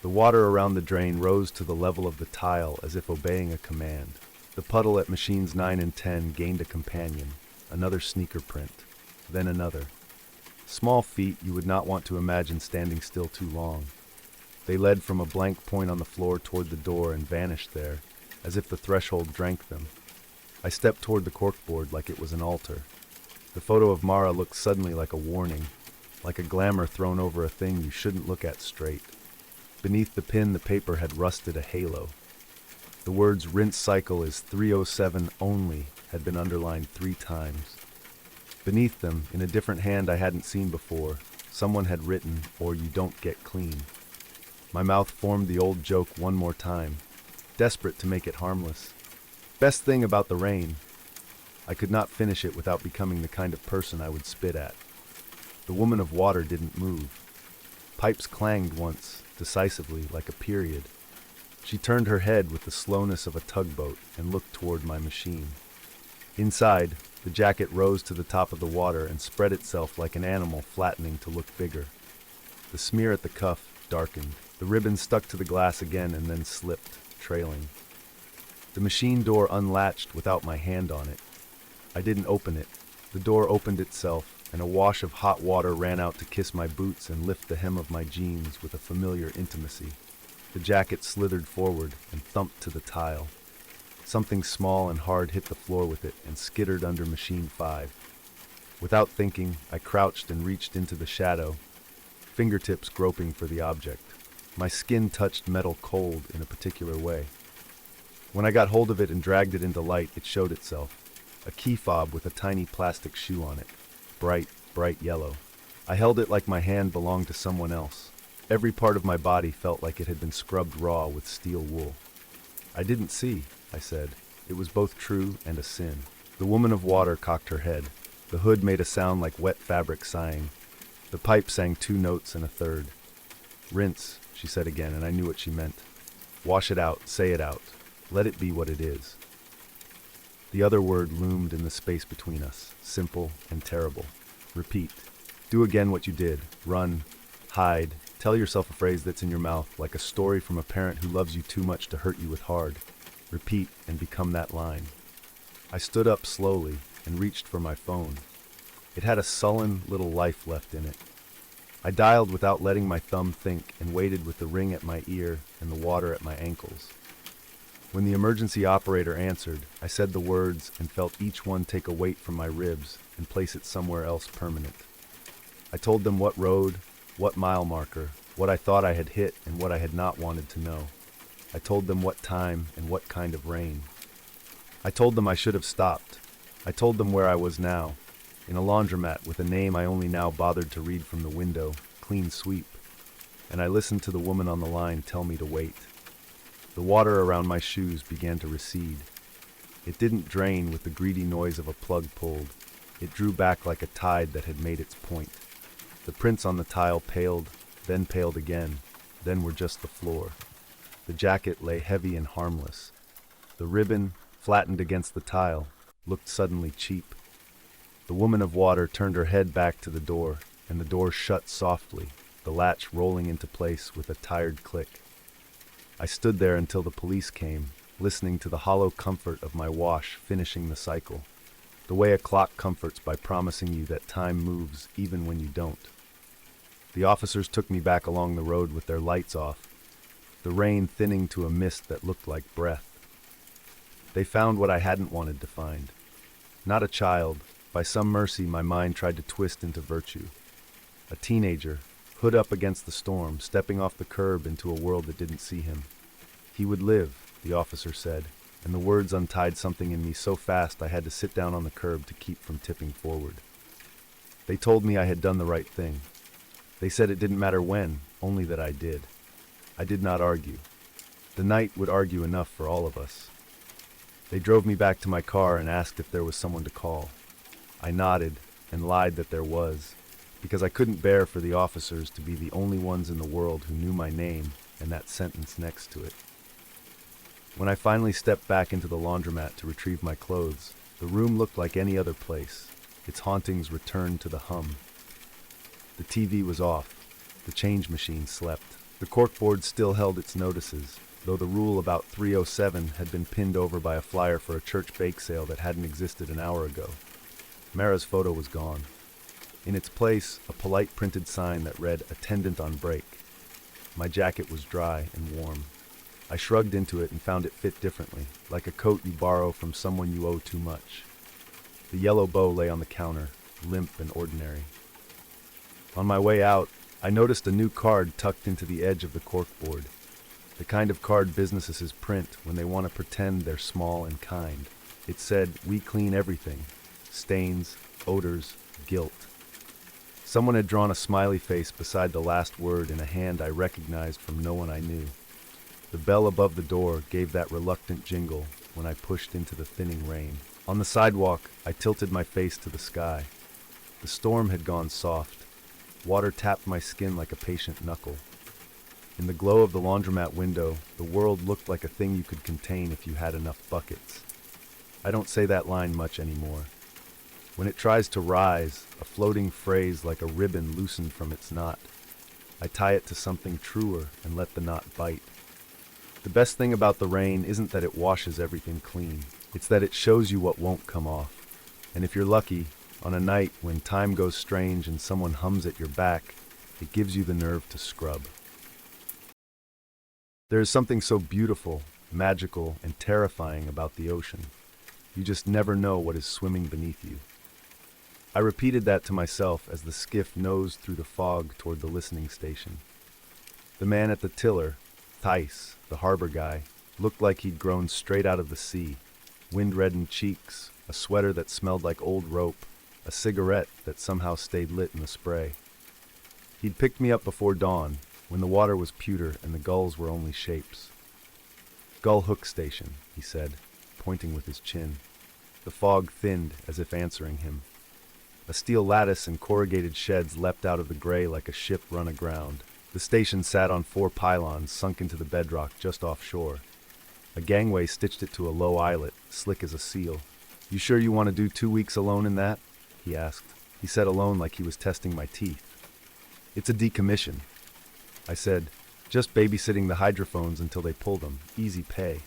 The water around the drain rose to the level of the tile as if obeying a command. The puddle at machines 9 and 10 gained a companion, another sneaker print, then another. Small feet you would not want to imagine standing still too long. They led from a blank point on the floor toward the door and vanished there, as if the threshold drank them. I stepped toward the corkboard like it was an altar. The photo of Mara looked suddenly like a warning, like a glamour thrown over a thing you shouldn't look at straight. Beneath the pin, the paper had rusted a halo. The words "rinse cycle is 307 only" had been underlined 3 times. Beneath them, in a different hand I hadn't seen before, someone had written, "or you don't get clean." My mouth formed the old joke one more time, desperate to make it harmless. Best thing about the rain. I could not finish it without becoming the kind of person I would spit at. The woman of water didn't move. Pipes clanged once, decisively, like a period. She turned her head with the slowness of a tugboat and looked toward my machine. Inside, the jacket rose to the top of the water and spread itself like an animal flattening to look bigger. The smear at the cuff darkened. The ribbon stuck to the glass again and then slipped, trailing. The machine door unlatched without my hand on it. I didn't open it. The door opened itself, and a wash of hot water ran out to kiss my boots and lift the hem of my jeans with a familiar intimacy. The jacket slithered forward and thumped to the tile. Something small and hard hit the floor with it and skittered under machine 5. Without thinking, I crouched and reached into the shadow, fingertips groping for the object. My skin touched metal cold in a particular way. When I got hold of it and dragged it into light, it showed itself. A key fob with a tiny plastic shoe on it. Bright, bright yellow. I held it like my hand belonged to someone else. Every part of my body felt like it had been scrubbed raw with steel wool. "I didn't see," I said. It was both true and a sin. The woman of water cocked her head. The hood made a sound like wet fabric sighing. The pipe sang 2 notes and a third. "Rinse," she said again, and I knew what she meant. "Wash it out, say it out. Let it be what it is." The other word loomed in the space between us, simple and terrible. "Repeat. Do again what you did. Run. Hide. Tell yourself a phrase that's in your mouth, like a story from a parent who loves you too much to hurt you with hard. Repeat and become that line." I stood up slowly and reached for my phone. It had a sullen little life left in it. I dialed without letting my thumb think and waited with the ring at my ear and the water at my ankles. When the emergency operator answered, I said the words and felt each one take a weight from my ribs and place it somewhere else permanent. I told them what road, what mile marker, what I thought I had hit and what I had not wanted to know. I told them what time and what kind of rain. I told them I should have stopped. I told them where I was now, in a laundromat with a name I only now bothered to read from the window, Clean Sweep, and I listened to the woman on the line tell me to wait. The water around my shoes began to recede. It didn't drain with the greedy noise of a plug pulled. It drew back like a tide that had made its point. The prints on the tile paled, then paled again, then were just the floor. The jacket lay heavy and harmless. The ribbon, flattened against the tile, looked suddenly cheap. The woman of water turned her head back to the door, and the door shut softly, the latch rolling into place with a tired click. I stood there until the police came, listening to the hollow comfort of my wash finishing the cycle, the way a clock comforts by promising you that time moves even when you don't. The officers took me back along the road with their lights off, the rain thinning to a mist that looked like breath. They found what I hadn't wanted to find. Not a child. By some mercy, my mind tried to twist into virtue. A teenager, hood up against the storm, stepping off the curb into a world that didn't see him. He would live, the officer said, and the words untied something in me so fast I had to sit down on the curb to keep from tipping forward. They told me I had done the right thing. They said it didn't matter when, only that I did. I did not argue. The night would argue enough for all of us. They drove me back to my car and asked if there was someone to call. I nodded and lied that there was, because I couldn't bear for the officers to be the only ones in the world who knew my name and that sentence next to it. When I finally stepped back into the laundromat to retrieve my clothes, the room looked like any other place. Its hauntings returned to the hum. The TV was off. The change machine slept. The corkboard still held its notices, though the rule about 307 had been pinned over by a flyer for a church bake sale that hadn't existed an hour ago. Mara's photo was gone. In its place, a polite printed sign that read, "Attendant on break." My jacket was dry and warm. I shrugged into it and found it fit differently, like a coat you borrow from someone you owe too much. The yellow bow lay on the counter, limp and ordinary. On my way out, I noticed a new card tucked into the edge of the corkboard. The kind of card businesses print when they want to pretend they're small and kind. It said, "We clean everything. Stains, odors, guilt." Someone had drawn a smiley face beside the last word in a hand I recognized from no one I knew. The bell above the door gave that reluctant jingle when I pushed into the thinning rain. On the sidewalk, I tilted my face to the sky. The storm had gone soft. Water tapped my skin like a patient knuckle. In the glow of the laundromat window, the world looked like a thing you could contain if you had enough buckets. I don't say that line much anymore. When it tries to rise, a floating phrase like a ribbon loosened from its knot, I tie it to something truer and let the knot bite. The best thing about the rain isn't that it washes everything clean. It's that it shows you what won't come off. And if you're lucky, on a night when time goes strange and someone hums at your back, it gives you the nerve to scrub. There is something so beautiful, magical, and terrifying about the ocean. You just never know what is swimming beneath you. I repeated that to myself as the skiff nosed through the fog toward the listening station. The man at the tiller, Thijs, the harbor guy, looked like he'd grown straight out of the sea. Wind-reddened cheeks, a sweater that smelled like old rope, a cigarette that somehow stayed lit in the spray. He'd picked me up before dawn, when the water was pewter and the gulls were only shapes. "Gull Hook Station," he said, pointing with his chin. The fog thinned as if answering him. A steel lattice and corrugated sheds leapt out of the gray like a ship run aground. The station sat on 4 pylons sunk into the bedrock just offshore. A gangway stitched it to a low islet, slick as a seal. "You sure you want to do 2 weeks alone in that?" he asked. He said alone like he was testing my teeth. "It's a decommission." I said, "Just babysitting the hydrophones until they pull them. Easy pay."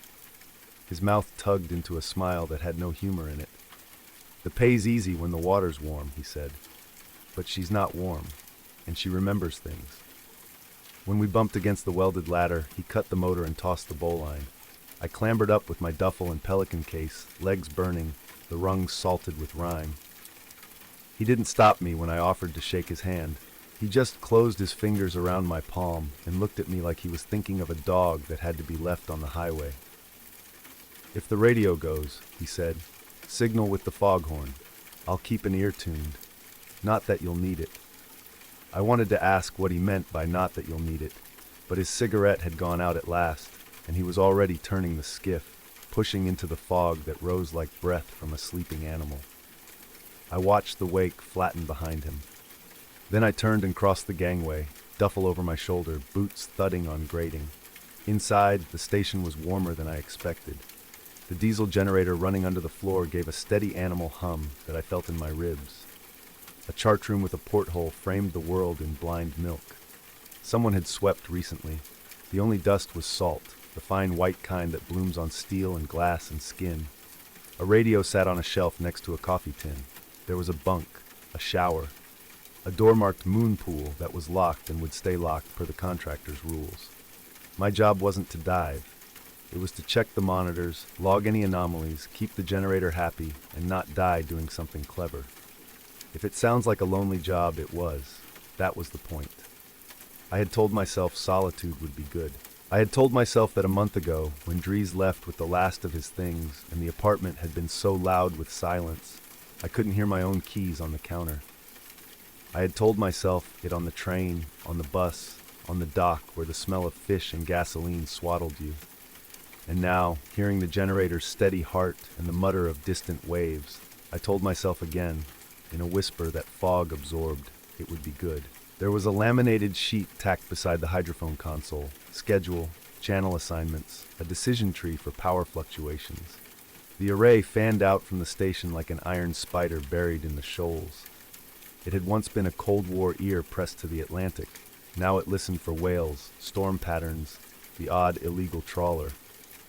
His mouth tugged into a smile that had no humor in it. "The pay's easy when the water's warm," he said. "But she's not warm, and she remembers things." When we bumped against the welded ladder, he cut the motor and tossed the bowline. I clambered up with my duffel and pelican case, legs burning, the rungs salted with rime. He didn't stop me when I offered to shake his hand. He just closed his fingers around my palm and looked at me like he was thinking of a dog that had to be left on the highway. "If the radio goes," he said, Signal with the foghorn. I'll keep an ear tuned. Not that you'll need it. I wanted to ask what he meant by not that you'll need it, but his cigarette had gone out at last, and he was already turning the skiff, pushing into the fog that rose like breath from a sleeping animal. I watched the wake flatten behind him. Then I turned and crossed the gangway, duffel over my shoulder, boots thudding on grating. Inside, the station was warmer than I expected. The diesel generator running under the floor gave a steady animal hum that I felt in my ribs. A chart room with a porthole framed the world in blind milk. Someone had swept recently. The only dust was salt, the fine white kind that blooms on steel and glass and skin. A radio sat on a shelf next to a coffee tin. There was a bunk, a shower, a door marked moon pool that was locked and would stay locked per the contractor's rules. My job wasn't to dive. It was to check the monitors, log any anomalies, keep the generator happy, and not die doing something clever. If it sounds like a lonely job, it was. That was the point. I had told myself solitude would be good. I had told myself that a month ago, when Dries left with the last of his things and the apartment had been so loud with silence, I couldn't hear my own keys on the counter. I had told myself it on the train, on the bus, on the dock where the smell of fish and gasoline swaddled you. And now, hearing the generator's steady heart and the mutter of distant waves, I told myself again, in a whisper that fog absorbed, it would be good. There was a laminated sheet tacked beside the hydrophone console, schedule, channel assignments, a decision tree for power fluctuations. The array fanned out from the station like an iron spider buried in the shoals. It had once been a Cold War ear pressed to the Atlantic. Now it listened for whales, storm patterns, the odd illegal trawler.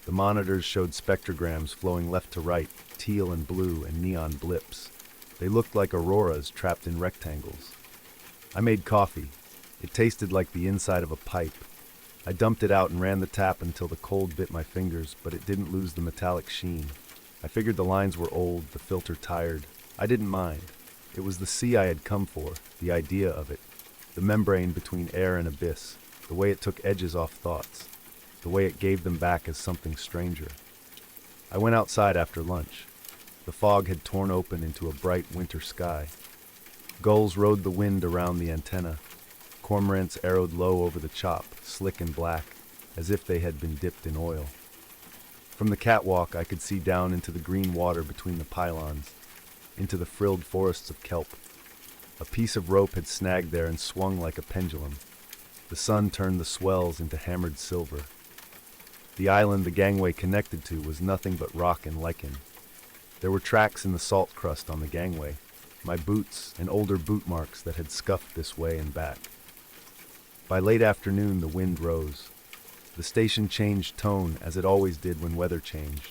The monitors showed spectrograms flowing left to right, teal and blue and neon blips. They looked like auroras trapped in rectangles. I made coffee. It tasted like the inside of a pipe. I dumped it out and ran the tap until the cold bit my fingers, but it didn't lose the metallic sheen. I figured the lines were old, the filter tired. I didn't mind. It was the sea I had come for, the idea of it. The membrane between air and abyss, the way it took edges off thoughts, the way it gave them back as something stranger. I went outside after lunch. The fog had torn open into a bright winter sky. Gulls rode the wind around the antenna. Cormorants arrowed low over the chop, slick and black, as if they had been dipped in oil. From the catwalk I could see down into the green water between the pylons, into the frilled forests of kelp. A piece of rope had snagged there and swung like a pendulum. The sun turned the swells into hammered silver. The island the gangway connected to was nothing but rock and lichen. There were tracks in the salt crust on the gangway, my boots and older boot marks that had scuffed this way and back. By late afternoon, the wind rose. The station changed tone as it always did when weather changed.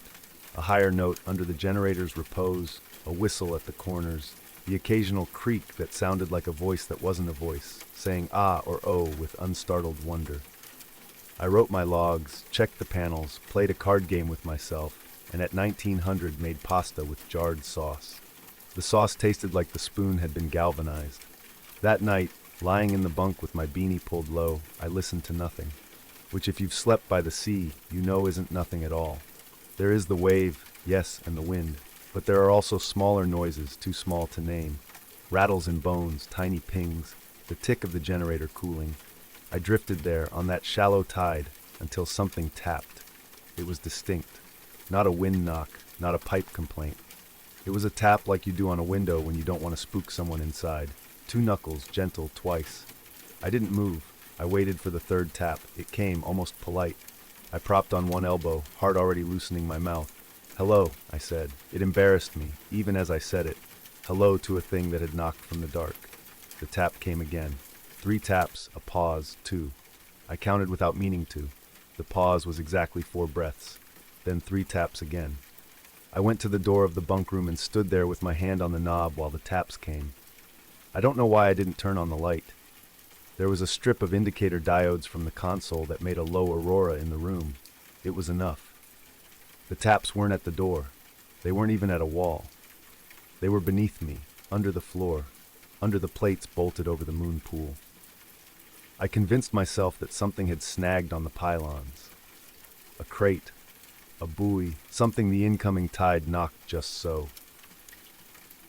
A higher note under the generator's repose, a whistle at the corners, the occasional creak that sounded like a voice that wasn't a voice, saying ah or oh with unstartled wonder. I wrote my logs, checked the panels, played a card game with myself, and at 1900 made pasta with jarred sauce. The sauce tasted like the spoon had been galvanized. That night, lying in the bunk with my beanie pulled low, I listened to nothing, which if you've slept by the sea, you know isn't nothing at all. There is the wave, yes, and the wind, but there are also smaller noises too small to name. Rattles in bones, tiny pings, the tick of the generator cooling. I drifted there on that shallow tide until something tapped. It was distinct. Not a wind knock, not a pipe complaint. It was a tap like you do on a window when you don't want to spook someone inside. 2 knuckles, gentle, twice. I didn't move. I waited for the third tap. It came, almost polite. I propped on one elbow, heart already loosening my mouth. Hello, I said. It embarrassed me, even as I said it. Hello to a thing that had knocked from the dark. The tap came again. 3 taps, a pause, 2. I counted without meaning to. The pause was exactly 4 breaths. Then 3 taps again. I went to the door of the bunk room and stood there with my hand on the knob while the taps came. I don't know why I didn't turn on the light. There was a strip of indicator diodes from the console that made a low aurora in the room. It was enough. The taps weren't at the door. They weren't even at a wall. They were beneath me, under the floor, under the plates bolted over the moon pool. I convinced myself that something had snagged on the pylons. A crate, a buoy, something the incoming tide knocked just so.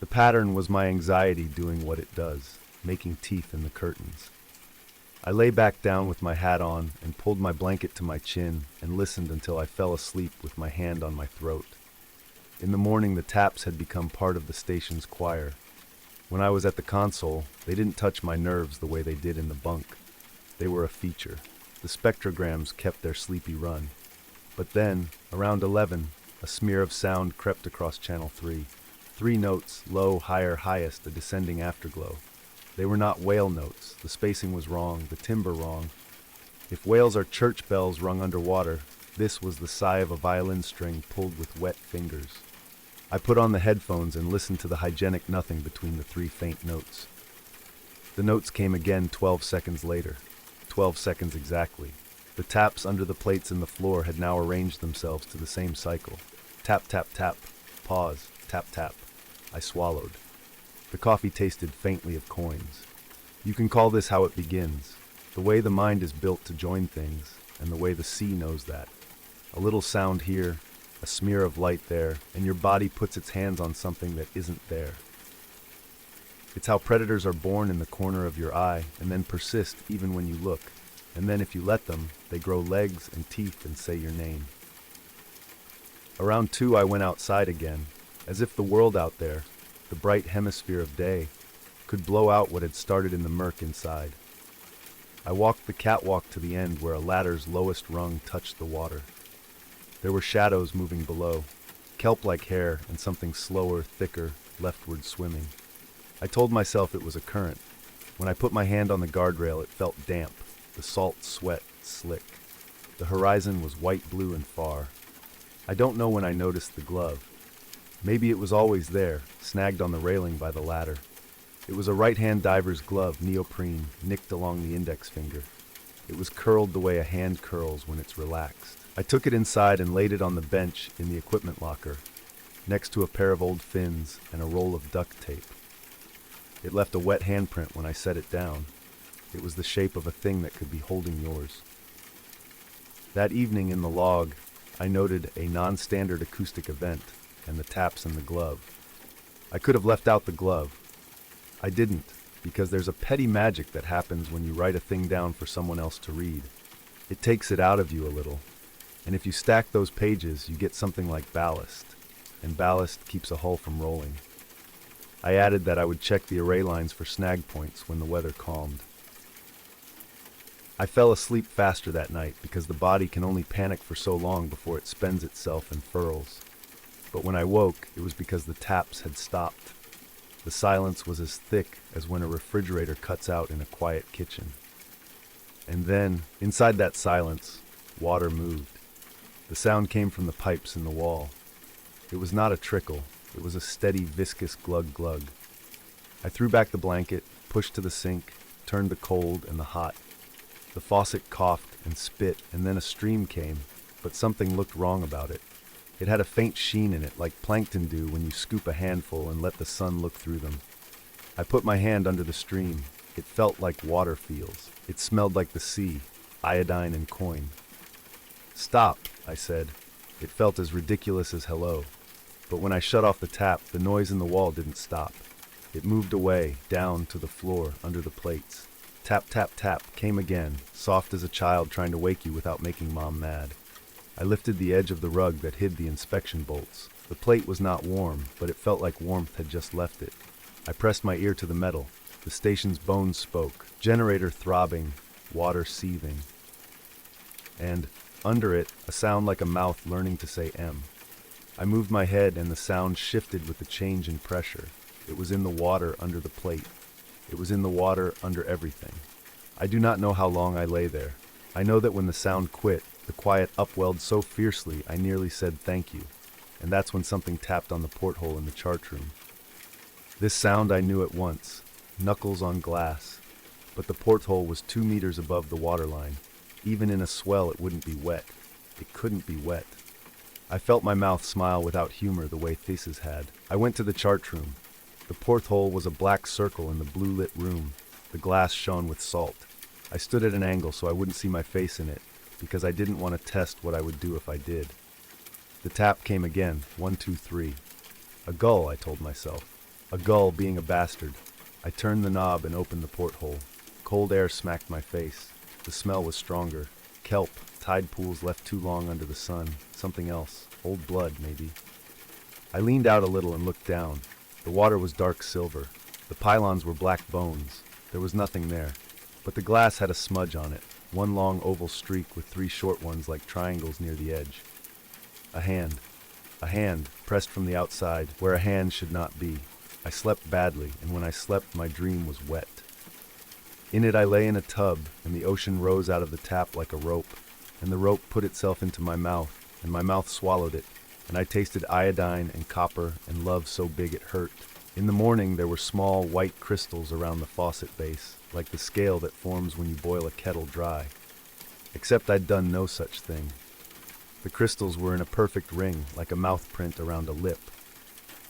The pattern was my anxiety doing what it does, making teeth in the curtains. I lay back down with my hat on and pulled my blanket to my chin and listened until I fell asleep with my hand on my throat. In the morning, the taps had become part of the station's choir. When I was at the console, they didn't touch my nerves the way they did in the bunk. They were a feature. The spectrograms kept their sleepy run. But then, around 11, a smear of sound crept across Channel 3. 3 notes, low, higher, highest, a descending afterglow. They were not whale notes. The spacing was wrong, the timbre wrong. If whales are church bells rung underwater, this was the sigh of a violin string pulled with wet fingers. I put on the headphones and listened to the hygienic nothing between the 3 faint notes. The notes came again 12 seconds later. 12 seconds exactly. The taps under the plates in the floor had now arranged themselves to the same cycle. Tap, tap, tap. Pause. Tap, tap. I swallowed. The coffee tasted faintly of coins. You can call this how it begins. The way the mind is built to join things, and the way the sea knows that. A little sound here, a smear of light there, and your body puts its hands on something that isn't there. It's how predators are born in the corner of your eye and then persist even when you look. And then if you let them, they grow legs and teeth and say your name. Around 2, I went outside again, as if the world out there, the bright hemisphere of day, could blow out what had started in the murk inside. I walked the catwalk to the end where a ladder's lowest rung touched the water. There were shadows moving below, kelp-like hair and something slower, thicker, leftward swimming. I told myself it was a current. When I put my hand on the guardrail, it felt damp, the salt sweat slick. The horizon was white-blue and far. I don't know when I noticed the glove. Maybe it was always there, snagged on the railing by the ladder. It was a right-hand diver's glove, neoprene, nicked along the index finger. It was curled the way a hand curls when it's relaxed. I took it inside and laid it on the bench in the equipment locker, next to a pair of old fins and a roll of duct tape. It left a wet handprint when I set it down. It was the shape of a thing that could be holding yours. That evening in the log, I noted a non-standard acoustic event and the taps in the glove. I could have left out the glove. I didn't, because there's a petty magic that happens when you write a thing down for someone else to read. It takes it out of you a little, and if you stack those pages, you get something like ballast, and ballast keeps a hull from rolling. I added that I would check the array lines for snag points when the weather calmed. I fell asleep faster that night because the body can only panic for so long before it spends itself and furls. But when I woke, it was because the taps had stopped. The silence was as thick as when a refrigerator cuts out in a quiet kitchen. And then, inside that silence, water moved. The sound came from the pipes in the wall. It was not a trickle. It was a steady, viscous glug-glug. I threw back the blanket, pushed to the sink, turned the cold and the hot. The faucet coughed and spit, and then a stream came, but something looked wrong about it. It had a faint sheen in it, like plankton do when you scoop a handful and let the sun look through them. I put my hand under the stream. It felt like water feels. It smelled like the sea, iodine and coin. "Stop," I said. It felt as ridiculous as hello. But when I shut off the tap, the noise in the wall didn't stop. It moved away, down to the floor, under the plates. Tap, tap, tap came again, soft as a child trying to wake you without making mom mad. I lifted the edge of the rug that hid the inspection bolts. The plate was not warm, but it felt like warmth had just left it. I pressed my ear to the metal. The station's bones spoke, generator throbbing, water seething. And, under it, a sound like a mouth learning to say M. I moved my head and the sound shifted with the change in pressure. It was in the water under the plate. It was in the water under everything. I do not know how long I lay there. I know that when the sound quit, the quiet upwelled so fiercely I nearly said thank you, and that's when something tapped on the porthole in the chart room. This sound I knew at once, knuckles on glass, but the porthole was 2 meters above the waterline. Even in a swell it wouldn't be wet. It couldn't be wet. I felt my mouth smile without humor the way Thesis had. I went to the chart room. The porthole was a black circle in the blue-lit room. The glass shone with salt. I stood at an angle so I wouldn't see my face in it, because I didn't want to test what I would do if I did. The tap came again, 1, 2, 3. A gull, I told myself. A gull being a bastard. I turned the knob and opened the porthole. Cold air smacked my face. The smell was stronger. Kelp, tide pools left too long under the sun. Something else. Old blood, maybe. I leaned out a little and looked down. The water was dark silver. The pylons were black bones. There was nothing there. But the glass had a smudge on it. One long oval streak with three short ones like triangles near the edge. A hand. A hand, pressed from the outside, where a hand should not be. I slept badly, and when I slept, my dream was wet. In it I lay in a tub, and the ocean rose out of the tap like a rope, and the rope put itself into my mouth, and my mouth swallowed it, and I tasted iodine and copper and love so big it hurt. In the morning there were small white crystals around the faucet base, like the scale that forms when you boil a kettle dry. Except I'd done no such thing. The crystals were in a perfect ring, like a mouth print around a lip.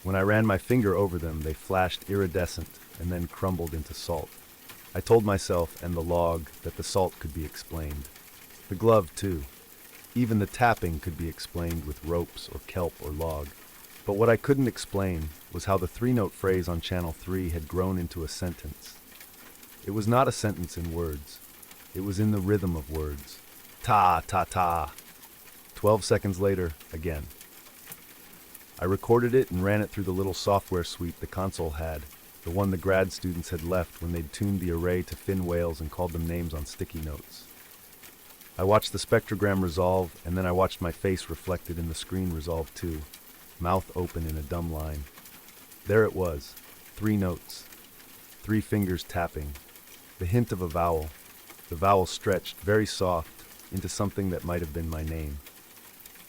When I ran my finger over them, they flashed iridescent and then crumbled into salt. I told myself and the log that the salt could be explained. The glove, too. Even the tapping could be explained with ropes or kelp or log. But what I couldn't explain was how the three-note phrase on Channel 3 had grown into a sentence. It was not a sentence in words. It was in the rhythm of words. Ta, ta, ta. 12 seconds later, again. I recorded it and ran it through the little software suite the console had, the one the grad students had left when they'd tuned the array to fin whales and called them names on sticky notes. I watched the spectrogram resolve, and then I watched my face reflected in the screen resolve too, mouth open in a dumb line. There it was, 3 notes, 3 fingers tapping, the hint of a vowel, the vowel stretched, very soft, into something that might have been my name.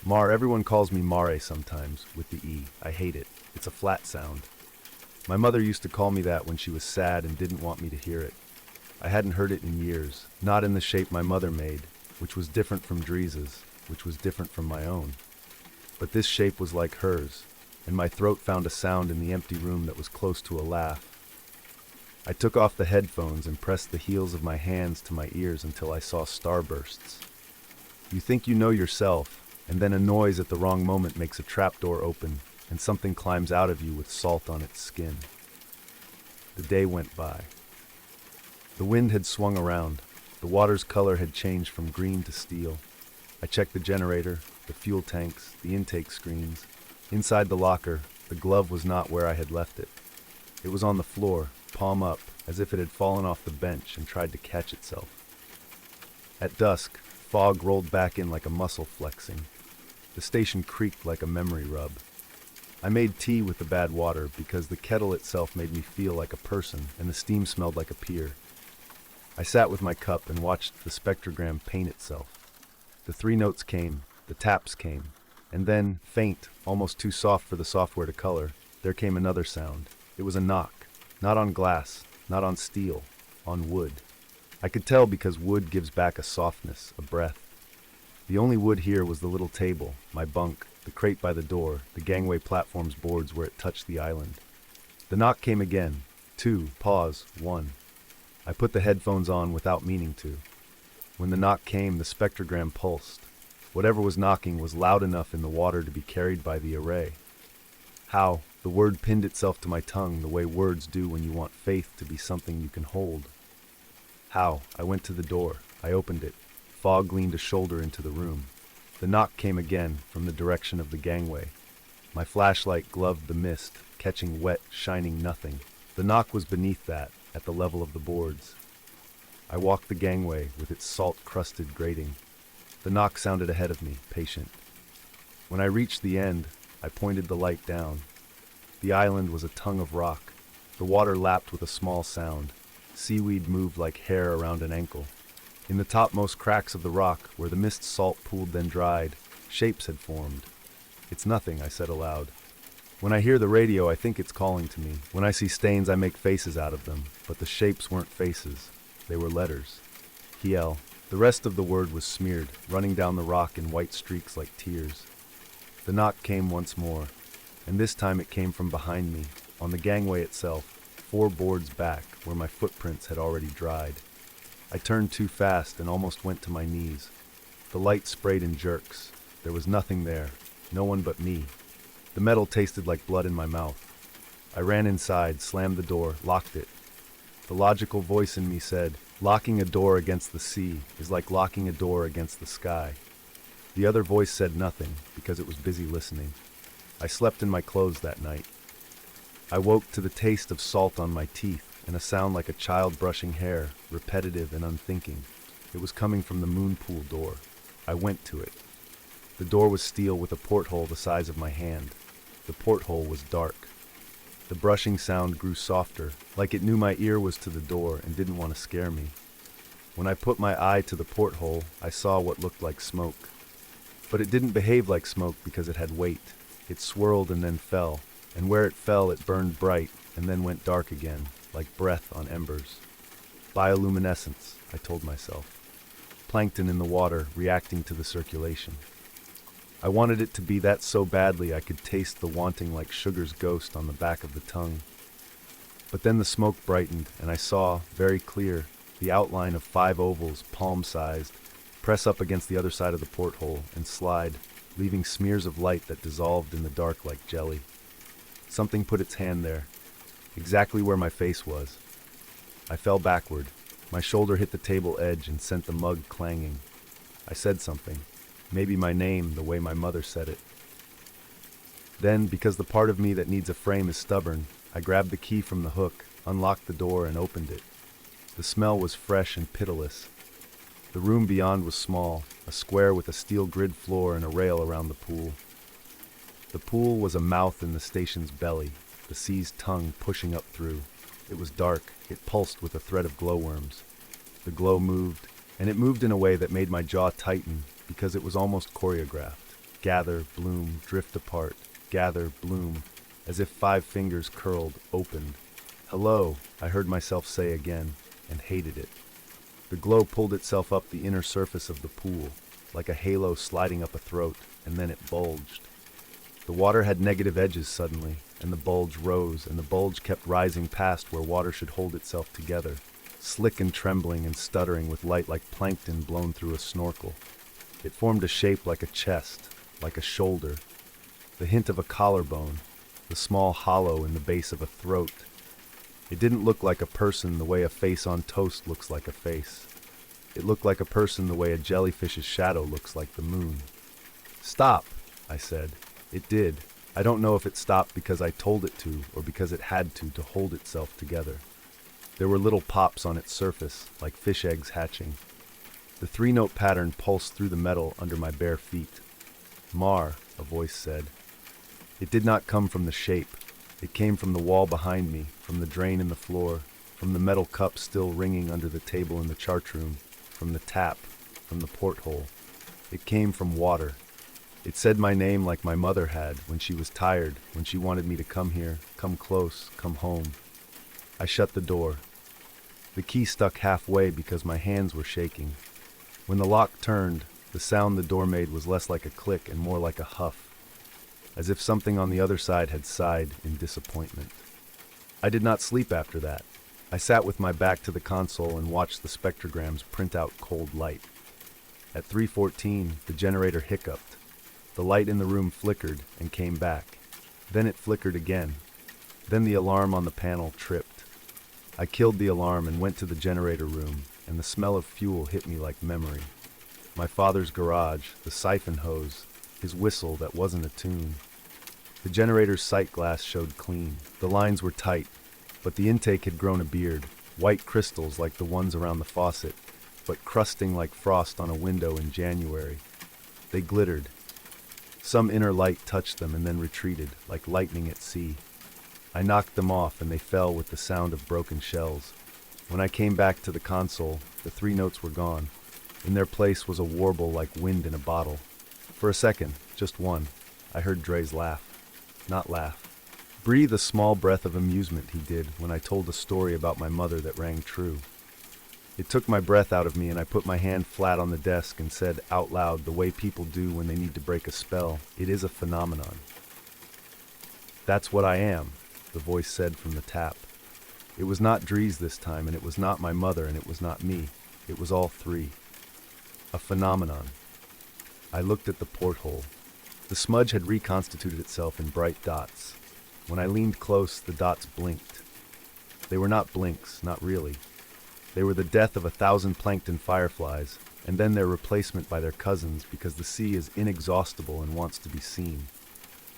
Mar, everyone calls me Mare sometimes, with the E. I hate it. It's a flat sound. My mother used to call me that when she was sad and didn't want me to hear it. I hadn't heard it in years, not in the shape my mother made, which was different from Dreese's, which was different from my own. But this shape was like hers, and my throat found a sound in the empty room that was close to a laugh. I took off the headphones and pressed the heels of my hands to my ears until I saw starbursts. You think you know yourself, and then a noise at the wrong moment makes a trapdoor open, and something climbs out of you with salt on its skin. The day went by. The wind had swung around. The water's color had changed from green to steel. I checked the generator, the fuel tanks, the intake screens. Inside the locker, the glove was not where I had left it. It was on the floor, palm up, as if it had fallen off the bench and tried to catch itself. At dusk, fog rolled back in like a muscle flexing. The station creaked like a memory rub. I made tea with the bad water because the kettle itself made me feel like a person and the steam smelled like a pier. I sat with my cup and watched the spectrogram paint itself. The 3 notes came, the taps came, and then, faint, almost too soft for the software to color, there came another sound. It was a knock, not on glass, not on steel, on wood. I could tell because wood gives back a softness, a breath. The only wood here was the little table, my bunk, the crate by the door, the gangway platform's boards where it touched the island. The knock came again. 2, pause, 1. I put the headphones on without meaning to. When the knock came, the spectrogram pulsed. Whatever was knocking was loud enough in the water to be carried by the array. How? The word pinned itself to my tongue the way words do when you want faith to be something you can hold. How? I went to the door. I opened it. Fog leaned a shoulder into the room. The knock came again, from the direction of the gangway. My flashlight gloved the mist, catching wet, shining nothing. The knock was beneath that, at the level of the boards. I walked the gangway, with its salt-crusted grating. The knock sounded ahead of me, patient. When I reached the end, I pointed the light down. The island was a tongue of rock. The water lapped with a small sound. Seaweed moved like hair around an ankle. In the topmost cracks of the rock, where the mist salt pooled then dried, shapes had formed. It's nothing, I said aloud. When I hear the radio, I think it's calling to me. When I see stains, I make faces out of them. But the shapes weren't faces. They were letters. Hiel. The rest of the word was smeared, running down the rock in white streaks like tears. The knock came once more, and this time it came from behind me, on the gangway itself, 4 boards back, where my footprints had already dried. I turned too fast and almost went to my knees. The light sprayed in jerks. There was nothing there, no one but me. The metal tasted like blood in my mouth. I ran inside, slammed the door, locked it. The logical voice in me said, locking a door against the sea is like locking a door against the sky. The other voice said nothing, because it was busy listening. I slept in my clothes that night. I woke to the taste of salt on my teeth and a sound like a child brushing hair, repetitive and unthinking. It was coming from the moon pool door. I went to it. The door was steel with a porthole the size of my hand. The porthole was dark. The brushing sound grew softer, like it knew my ear was to the door and didn't want to scare me. When I put my eye to the porthole, I saw what looked like smoke. But it didn't behave like smoke because it had weight. It swirled and then fell, and where it fell it burned bright and then went dark again, like breath on embers. Bioluminescence, I told myself. Plankton in the water reacting to the circulation. I wanted it to be that so badly I could taste the wanting like sugar's ghost on the back of the tongue. But then the smoke brightened and I saw, very clear, the outline of 5 ovals, palm-sized, press up against the other side of the porthole and slide, leaving smears of light that dissolved in the dark like jelly. Something put its hand there, exactly where my face was. I fell backward. My shoulder hit the table edge and sent the mug clanging. I said something. Maybe my name, the way my mother said it. Then, because the part of me that needs a frame is stubborn, I grabbed the key from the hook, unlocked the door, and opened it. The smell was fresh and pitiless. The room beyond was small, a square with a steel grid floor and a rail around the pool. The pool was a mouth in the station's belly, the sea's tongue pushing up through. It was dark, it pulsed with a thread of glowworms. The glow moved, and it moved in a way that made my jaw tighten, because it was almost choreographed. Gather, bloom, drift apart, gather, bloom, as if 5 fingers curled, opened. Hello, I heard myself say again, and hated it. The glow pulled itself up the inner surface of the pool, like a halo sliding up a throat, and then it bulged. The water had negative edges suddenly, and the bulge rose, and the bulge kept rising past where water should hold itself together, slick and trembling and stuttering with light like plankton blown through a snorkel. It formed a shape like a chest, like a shoulder, the hint of a collarbone, the small hollow in the base of a throat. It didn't look like a person the way a face on toast looks like a face. It looked like a person the way a jellyfish's shadow looks like the moon. Stop, I said. It did. I don't know if it stopped because I told it to or because it had to hold itself together. There were little pops on its surface, like fish eggs hatching. The 3-note pattern pulsed through the metal under my bare feet. Mar, a voice said. It did not come from the shape. It came from the wall behind me, from the drain in the floor, from the metal cup still ringing under the table in the chart room, from the tap, from the porthole. It came from water. It said my name like my mother had when she was tired, when she wanted me to come here, come close, come home. I shut the door. The key stuck halfway because my hands were shaking. When the lock turned, the sound the door made was less like a click and more like a huff, as if something on the other side had sighed in disappointment. I did not sleep after that. I sat with my back to the console and watched the spectrograms print out cold light. At 3:14, the generator hiccuped. The light in the room flickered and came back. Then it flickered again. Then the alarm on the panel tripped. I killed the alarm and went to the generator room, and the smell of fuel hit me like memory. My father's garage, the siphon hose, his whistle that wasn't a tune. The generator's sight glass showed clean. The lines were tight, but the intake had grown a beard, white crystals like the ones around the faucet, but crusting like frost on a window in January. They glittered. Some inner light touched them and then retreated, like lightning at sea. I knocked them off and they fell with the sound of broken shells. When I came back to the console, the 3 notes were gone. In their place was a warble like wind in a bottle. For a second, just one, I heard Dre's laugh. Not laugh. Breathe a small breath of amusement, he did, when I told a story about my mother that rang true. It took my breath out of me and I put my hand flat on the desk and said out loud the way people do when they need to break a spell, "It is a phenomenon." "That's what I am," the voice said from the tap. It was not Dre's this time, and it was not my mother, and it was not me. It was all 3. A phenomenon. I looked at the porthole. The smudge had reconstituted itself in bright dots. When I leaned close, the dots blinked. They were not blinks, not really. They were the death of 1,000 plankton fireflies, and then their replacement by their cousins because the sea is inexhaustible and wants to be seen.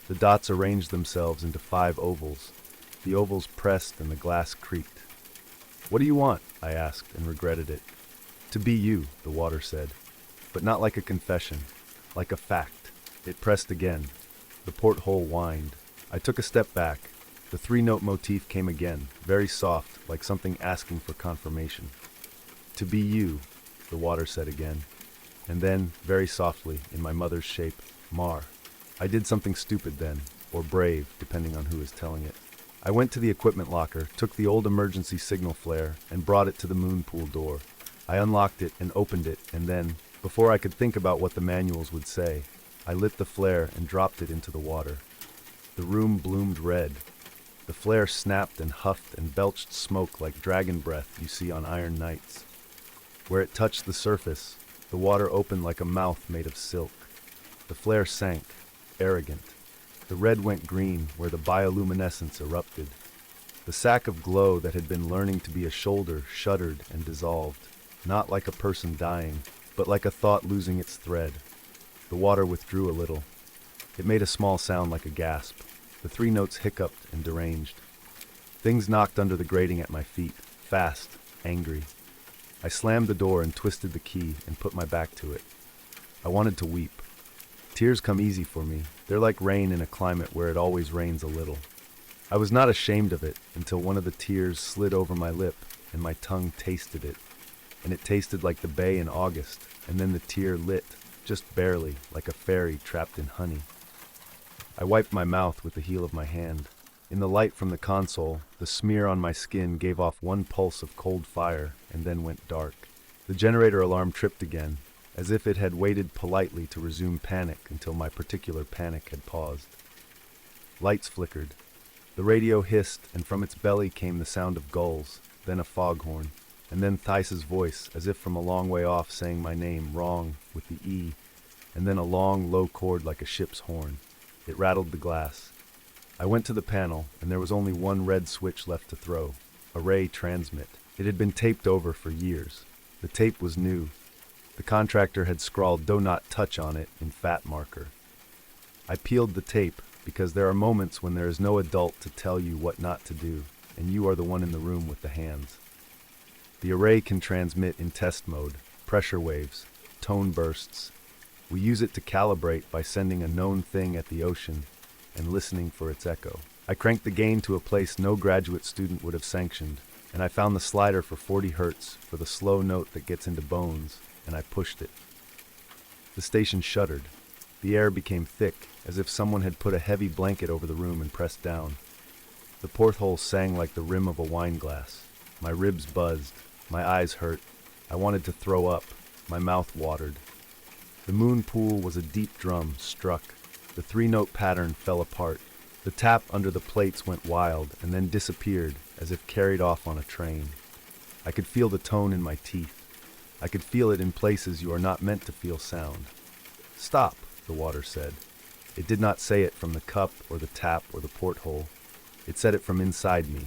The dots arranged themselves into 5 ovals. The ovals pressed and the glass creaked. "What do you want?" I asked and regretted it. "To be you," the water said, but not like a confession, like a fact. It pressed again. The porthole whined. I took a step back. The 3-note motif came again, very soft, like something asking for confirmation. "To be you," the water said again. And then, very softly, in my mother's shape, "Mar." I did something stupid then, or brave, depending on who is telling it. I went to the equipment locker, took the old emergency signal flare, and brought it to the moon pool door. I unlocked it and opened it, and then, before I could think about what the manuals would say, I lit the flare and dropped it into the water. The room bloomed red. The flare snapped and huffed and belched smoke like dragon breath you see on Iron Knights. Where it touched the surface, the water opened like a mouth made of silk. The flare sank, arrogant. The red went green where the bioluminescence erupted. The sack of glow that had been learning to be a shoulder shuddered and dissolved, not like a person dying, but like a thought losing its thread. The water withdrew a little. It made a small sound like a gasp. The 3 notes hiccuped and deranged. Things knocked under the grating at my feet, fast, angry. I slammed the door and twisted the key and put my back to it. I wanted to weep. Tears come easy for me. They're like rain in a climate where it always rains a little. I was not ashamed of it until one of the tears slid over my lip and my tongue tasted it. And it tasted like the bay in August, and then the tear lit, just barely, like a fairy trapped in honey. I wiped my mouth with the heel of my hand. In the light from the console, the smear on my skin gave off one pulse of cold fire and then went dark. The generator alarm tripped again, as if it had waited politely to resume panic until my particular panic had paused. Lights flickered. The radio hissed, and from its belly came the sound of gulls, then a foghorn, and then Theis's voice, as if from a long way off, saying my name wrong with the E, and then a long, low chord like a ship's horn. It rattled the glass. I went to the panel, and there was only one red switch left to throw. Array transmit. It had been taped over for years. The tape was new. The contractor had scrawled "Do not touch" on it in fat marker. I peeled the tape, because there are moments when there is no adult to tell you what not to do, and you are the one in the room with the hands. The array can transmit in test mode, pressure waves, tone bursts. We use it to calibrate by sending a known thing at the ocean and listening for its echo. I cranked the gain to a place no graduate student would have sanctioned, and I found the slider for 40 hertz for the slow note that gets into bones, and I pushed it. The station shuddered. The air became thick, as if someone had put a heavy blanket over the room and pressed down. The porthole sang like the rim of a wine glass. My ribs buzzed. My eyes hurt. I wanted to throw up. My mouth watered. The moon pool was a deep drum, struck. The 3-note pattern fell apart. The tap under the plates went wild and then disappeared, as if carried off on a train. I could feel the tone in my teeth. I could feel it in places you are not meant to feel sound. "Stop," the water said. It did not say it from the cup or the tap or the porthole. It said it from inside me.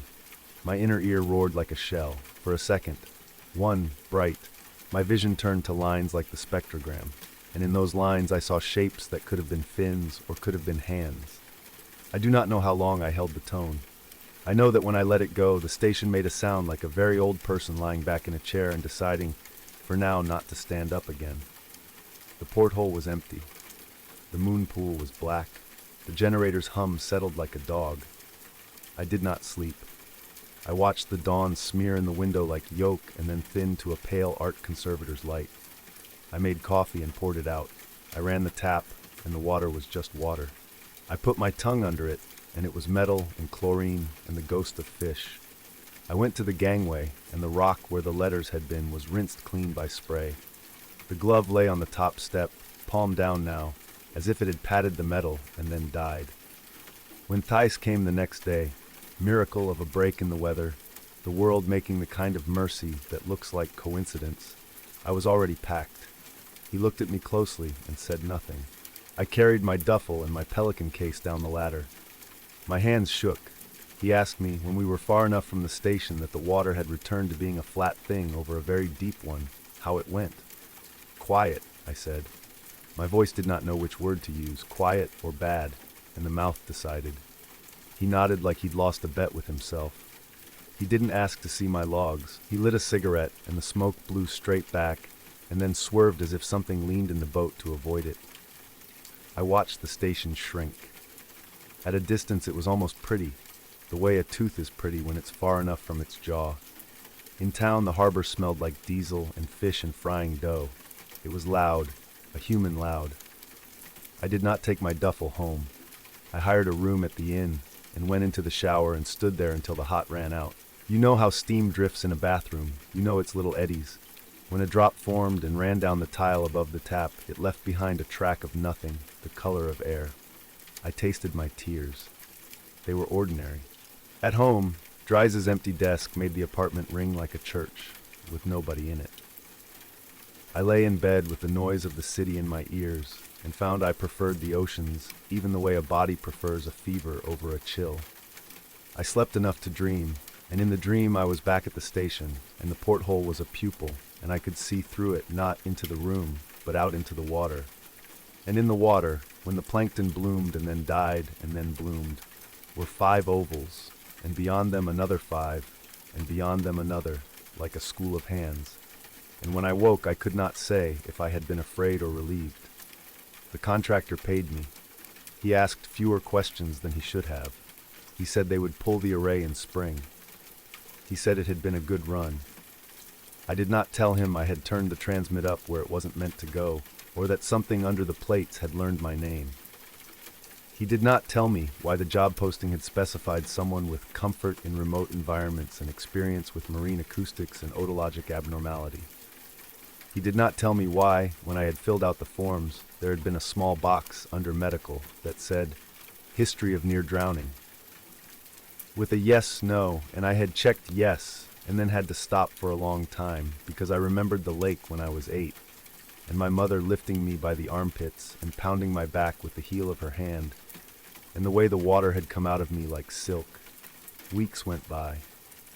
My inner ear roared like a shell. For a second, one, bright, my vision turned to lines like the spectrogram, and in those lines I saw shapes that could have been fins or could have been hands. I do not know how long I held the tone. I know that when I let it go, the station made a sound like a very old person lying back in a chair and deciding, for now, not to stand up again. The porthole was empty. The moon pool was black. The generator's hum settled like a dog. I did not sleep. I watched the dawn smear in the window like yolk and then thin to a pale art conservator's light. I made coffee and poured it out. I ran the tap, and the water was just water. I put my tongue under it, and it was metal and chlorine and the ghost of fish. I went to the gangway, and the rock where the letters had been was rinsed clean by spray. The glove lay on the top step, palm down now, as if it had patted the metal and then died. When Theis came the next day, miracle of a break in the weather, the world making the kind of mercy that looks like coincidence, I was already packed. He looked at me closely and said nothing. I carried my duffel and my pelican case down the ladder. My hands shook. He asked me, when we were far enough from the station that the water had returned to being a flat thing over a very deep one, how it went. Quiet, I said. My voice did not know which word to use, quiet or bad, and the mouth decided. He nodded like he'd lost a bet with himself. He didn't ask to see my logs. He lit a cigarette, and the smoke blew straight back, and then swerved as if something leaned in the boat to avoid it. I watched the station shrink. At a distance it was almost pretty, the way a tooth is pretty when it's far enough from its jaw. In town the harbor smelled like diesel and fish and frying dough. It was loud, a human loud. I did not take my duffel home. I hired a room at the inn and went into the shower and stood there until the hot ran out. You know how steam drifts in a bathroom. You know its little eddies. When a drop formed and ran down the tile above the tap, it left behind a track of nothing, the color of air. I tasted my tears. They were ordinary. At home, Dries' empty desk made the apartment ring like a church, with nobody in it. I lay in bed with the noise of the city in my ears, and found I preferred the oceans, even the way a body prefers a fever over a chill. I slept enough to dream, and in the dream I was back at the station, and the porthole was a pupil, and I could see through it, not into the room, but out into the water. And in the water, when the plankton bloomed and then died and then bloomed, were 5 ovals, and beyond them another 5, and beyond them another, like a school of hands. And when I woke, I could not say if I had been afraid or relieved. The contractor paid me. He asked fewer questions than he should have. He said they would pull the array in spring. He said it had been a good run. I did not tell him I had turned the transmit up where it wasn't meant to go, or that something under the plates had learned my name. He did not tell me why the job posting had specified someone with comfort in remote environments and experience with marine acoustics and otologic abnormality. He did not tell me why, when I had filled out the forms, there had been a small box under medical that said, history of near drowning. With a yes, no, and I had checked yes, and then had to stop for a long time because I remembered the lake when I was 8, and my mother lifting me by the armpits and pounding my back with the heel of her hand, and the way the water had come out of me like silk. Weeks went by.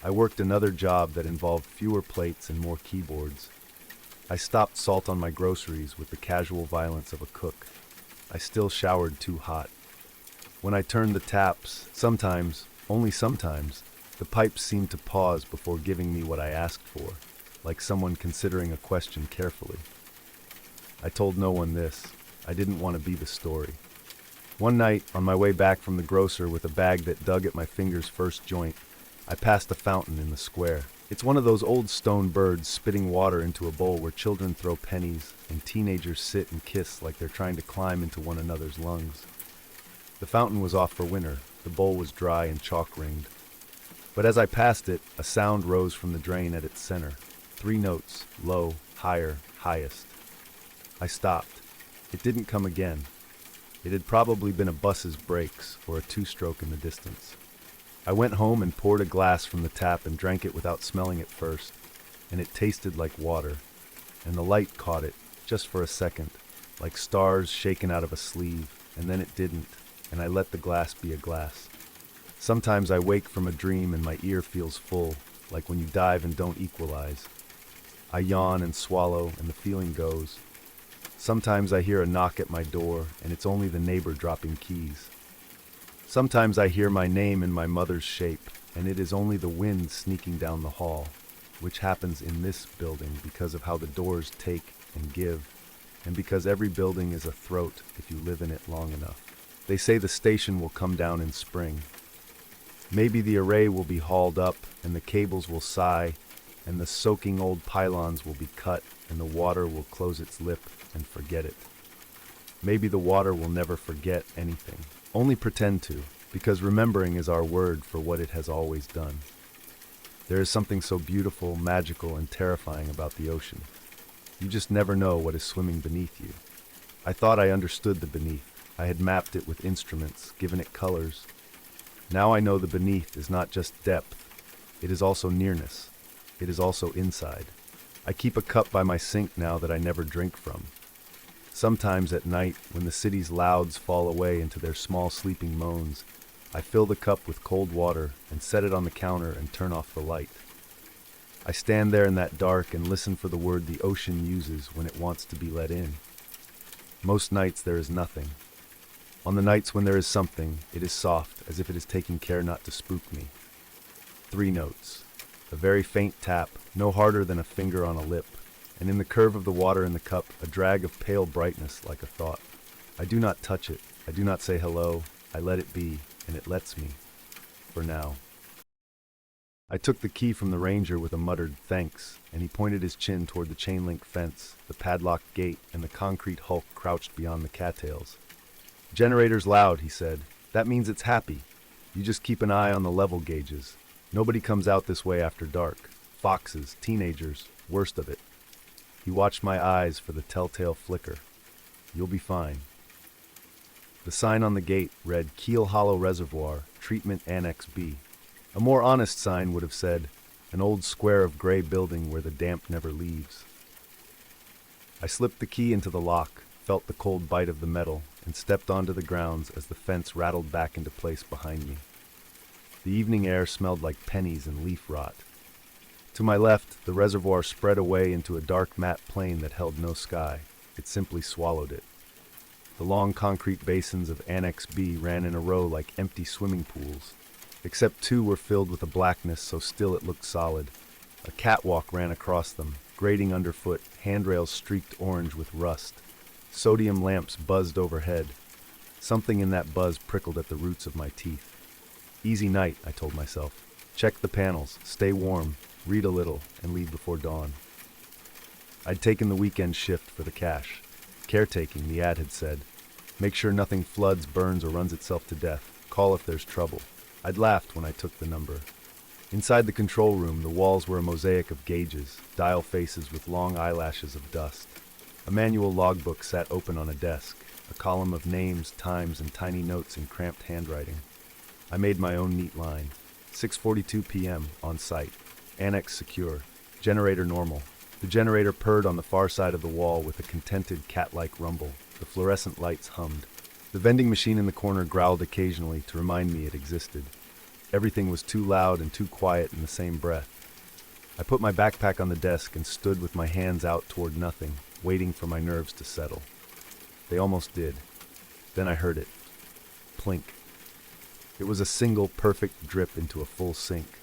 I worked another job that involved fewer plates and more keyboards. I stopped salt on my groceries with the casual violence of a cook. I still showered too hot. When I turned the taps, sometimes, only sometimes, the pipes seemed to pause before giving me what I asked for, like someone considering a question carefully. I told no one this. I didn't want to be the story. One night, on my way back from the grocer with a bag that dug at my finger's first joint, I passed a fountain in the square. It's one of those old stone birds spitting water into a bowl where children throw pennies and teenagers sit and kiss like they're trying to climb into one another's lungs. The fountain was off for winter. The bowl was dry and chalk-ringed. But as I passed it, a sound rose from the drain at its center. 3 notes, low, higher, highest. I stopped. It didn't come again. It had probably been a bus's brakes or a 2-stroke in the distance. I went home and poured a glass from the tap and drank it without smelling it first, and it tasted like water, and the light caught it, just for a second, like stars shaken out of a sleeve, and then it didn't, and I let the glass be a glass. Sometimes I wake from a dream and my ear feels full, like when you dive and don't equalize. I yawn and swallow, and the feeling goes. Sometimes I hear a knock at my door, and it's only the neighbor dropping keys. Sometimes I hear my name in my mother's shape, and it is only the wind sneaking down the hall, which happens in this building because of how the doors take and give, and because every building is a throat if you live in it long enough. They say the station will come down in spring. Maybe the array will be hauled up, and the cables will sigh, and the soaking old pylons will be cut, and the water will close its lip and forget it. Maybe the water will never forget anything. Only pretend to, because remembering is our word for what it has always done. There is something so beautiful, magical, and terrifying about the ocean. You just never know what is swimming beneath you. I thought I understood the beneath. I had mapped it with instruments, given it colors. Now I know the beneath is not just depth. It is also nearness. It is also inside. I keep a cup by my sink now that I never drink from. Sometimes at night, when the city's louds fall away into their small sleeping moans, I fill the cup with cold water and set it on the counter and turn off the light. I stand there in that dark and listen for the word the ocean uses when it wants to be let in. Most nights there is nothing. On the nights when there is something, it is soft, as if it is taking care not to spook me. 3 notes. A very faint tap, no harder than a finger on a lip, and in the curve of the water in the cup, a drag of pale brightness like a thought. I do not touch it. I do not say hello. I let it be, and it lets me. For now. I took the key from the ranger with a muttered thanks, and he pointed his chin toward the chain-link fence, the padlocked gate, and the concrete hulk crouched beyond the cattails. "Generator's loud," he said. "That means it's happy. You just keep an eye on the level gauges. Nobody comes out this way after dark. Foxes, teenagers, worst of it." He watched my eyes for the telltale flicker. "You'll be fine." The sign on the gate read Keel Hollow Reservoir, Treatment Annex B. A more honest sign would have said, an old square of gray building where the damp never leaves. I slipped the key into the lock, felt the cold bite of the metal, and stepped onto the grounds as the fence rattled back into place behind me. The evening air smelled like pennies and leaf rot. To my left, the reservoir spread away into a dark matte plain that held no sky. It simply swallowed it. The long concrete basins of Annex B ran in a row like empty swimming pools, except 2 were filled with a blackness so still it looked solid. A catwalk ran across them, grating underfoot, handrails streaked orange with rust. Sodium lamps buzzed overhead. Something in that buzz prickled at the roots of my teeth. Easy night, I told myself. Check the panels, stay warm, read a little, and leave before dawn. I'd taken the weekend shift for the cash. Caretaking, the ad had said. Make sure nothing floods, burns, or runs itself to death. Call if there's trouble. I'd laughed when I took the number. Inside the control room, the walls were a mosaic of gauges, dial faces with long eyelashes of dust. A manual logbook sat open on a desk, a column of names, times, and tiny notes in cramped handwriting. I made my own neat line. 6:42 p.m. on site. Annex secure. Generator normal. The generator purred on the far side of the wall with a contented cat-like rumble. The fluorescent lights hummed. The vending machine in the corner growled occasionally to remind me it existed. Everything was too loud and too quiet in the same breath. I put my backpack on the desk and stood with my hands out toward nothing, waiting for my nerves to settle. They almost did. Then I heard it. Plink. It was a single perfect drip into a full sink.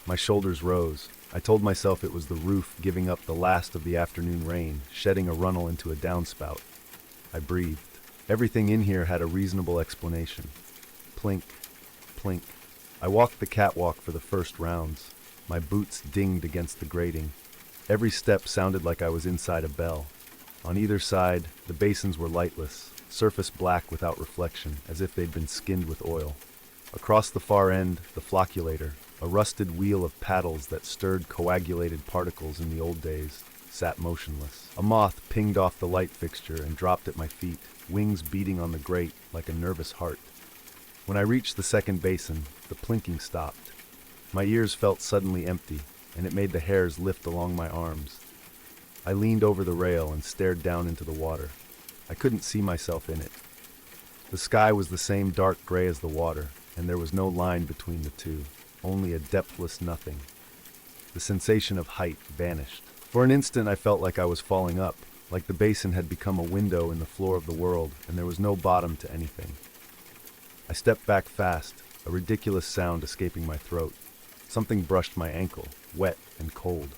My shoulders rose. I told myself it was the roof giving up the last of the afternoon rain, shedding a runnel into a downspout. I breathed. Everything in here had a reasonable explanation. Plink, plink. I walked the catwalk for the first rounds. My boots dinged against the grating. Every step sounded like I was inside a bell. On either side, the basins were lightless, surface black without reflection, as if they'd been skinned with oil. Across the far end, the flocculator, a rusted wheel of paddles that stirred coagulated particles in the old days, sat motionless. A moth pinged off the light fixture and dropped at my feet, wings beating on the grate like a nervous heart. When I reached the second basin, the plinking stopped. My ears felt suddenly empty, and it made the hairs lift along my arms. I leaned over the rail and stared down into the water. I couldn't see myself in it. The sky was the same dark gray as the water, and there was no line between the two, only a depthless nothing. The sensation of height vanished. For an instant I felt like I was falling up, like the basin had become a window in the floor of the world, and there was no bottom to anything. I stepped back fast, a ridiculous sound escaping my throat. Something brushed my ankle, wet and cold.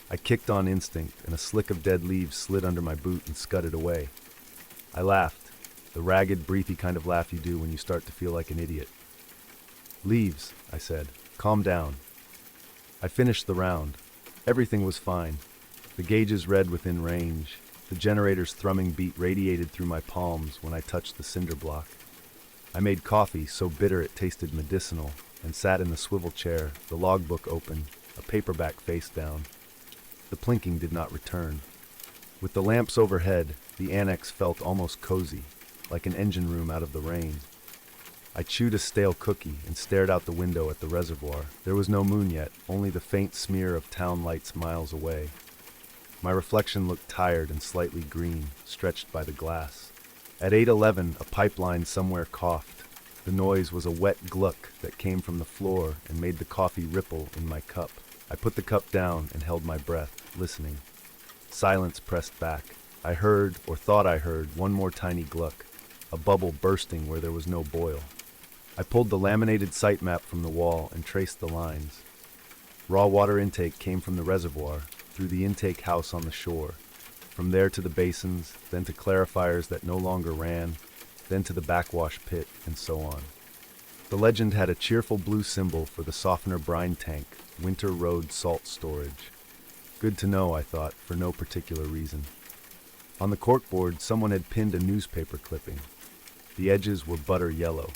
I kicked on instinct, and a slick of dead leaves slid under my boot and scudded away. I laughed, the ragged, breathy kind of laugh you do when you start to feel like an idiot. "Leaves," I said. "Calm down." I finished the round. Everything was fine. The gauges read within range. The generator's thrumming beat radiated through my palms when I touched the cinder block. I made coffee so bitter it tasted medicinal, and sat in the swivel chair, the logbook open, a paperback face down. The plinking did not return. With the lamps overhead, the annex felt almost cozy, like an engine room out of the rain. I chewed a stale cookie and stared out the window at the reservoir. There was no moon yet, only the faint smear of town lights miles away. My reflection looked tired and slightly green, stretched by the glass. At 8:11, a pipeline somewhere coughed. The noise was a wet gluck that came from the floor and made the coffee ripple in my cup. I put the cup down and held my breath, listening. Silence pressed back. I heard, or thought I heard, one more tiny gluck, a bubble bursting where there was no boil. I pulled the laminated site map from the wall and traced the lines. Raw water intake came from the reservoir, through the intake house on the shore, from there to the basins, then to clarifiers that no longer ran, then to the backwash pit, and so on. The legend had a cheerful blue symbol for the softener brine tank, Winter Road Salt Storage. Good to know, I thought, for no particular reason. On the corkboard, someone had pinned a newspaper clipping. The edges were butter yellow.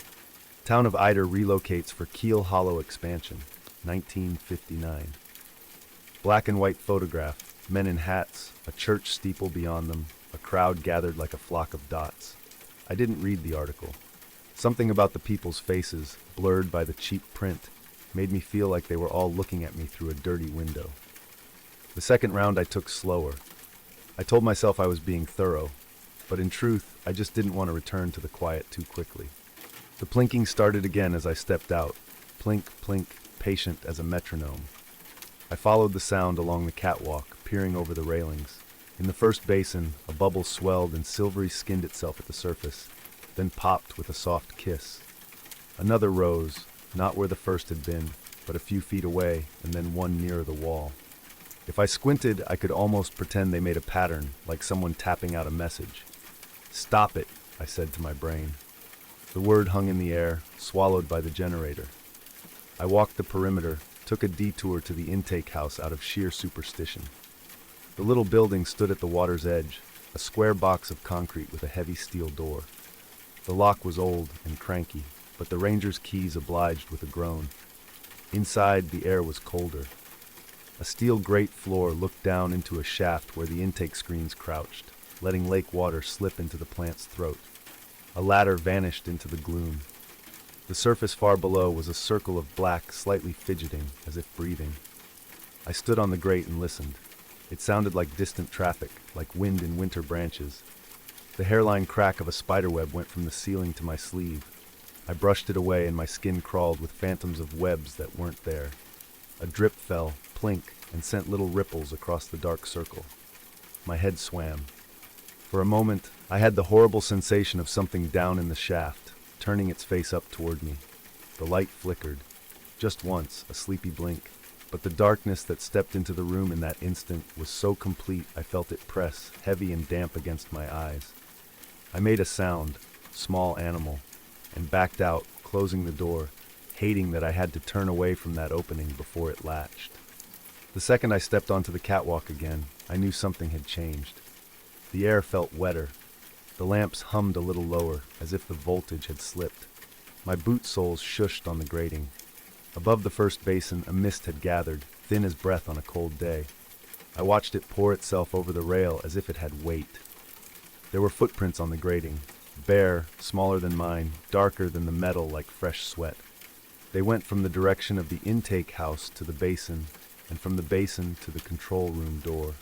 Town of Eider relocates for Keel Hollow expansion, 1959. Black and white photograph, men in hats, a church steeple beyond them, a crowd gathered like a flock of dots. I didn't read the article. Something about the people's faces, blurred by the cheap print, made me feel like they were all looking at me through a dirty window. The second round I took slower. I told myself I was being thorough, but in truth, I just didn't want to return to the quiet too quickly. The plinking started again as I stepped out, plink, plink, patient as a metronome. I followed the sound along the catwalk, peering over the railings. In the first basin, a bubble swelled and silvery skinned itself at the surface, then popped with a soft kiss. Another rose, not where the first had been, but a few feet away, and then one nearer the wall. If I squinted, I could almost pretend they made a pattern, like someone tapping out a message. "Stop it," I said to my brain. The word hung in the air, swallowed by the generator. I walked the perimeter, took a detour to the intake house out of sheer superstition. The little building stood at the water's edge, a square box of concrete with a heavy steel door. The lock was old and cranky, but the ranger's keys obliged with a groan. Inside, the air was colder. A steel grate floor looked down into a shaft where the intake screens crouched, letting lake water slip into the plant's throat. A ladder vanished into the gloom. The surface far below was a circle of black, slightly fidgeting, as if breathing. I stood on the grate and listened. It sounded like distant traffic, like wind in winter branches. The hairline crack of a spiderweb went from the ceiling to my sleeve. I brushed it away and my skin crawled with phantoms of webs that weren't there. A drip fell, plink, and sent little ripples across the dark circle. My head swam. For a moment, I had the horrible sensation of something down in the shaft, turning its face up toward me. The light flickered. Just once, a sleepy blink. But the darkness that stepped into the room in that instant was so complete I felt it press, heavy and damp against my eyes. I made a sound, small animal, and backed out, closing the door, hating that I had to turn away from that opening before it latched. The second I stepped onto the catwalk again, I knew something had changed. The air felt wetter. The lamps hummed a little lower, as if the voltage had slipped. My boot soles shushed on the grating. Above the first basin, a mist had gathered, thin as breath on a cold day. I watched it pour itself over the rail as if it had weight. There were footprints on the grating, bare, smaller than mine, darker than the metal like fresh sweat. They went from the direction of the intake house to the basin, and from the basin to the control room door.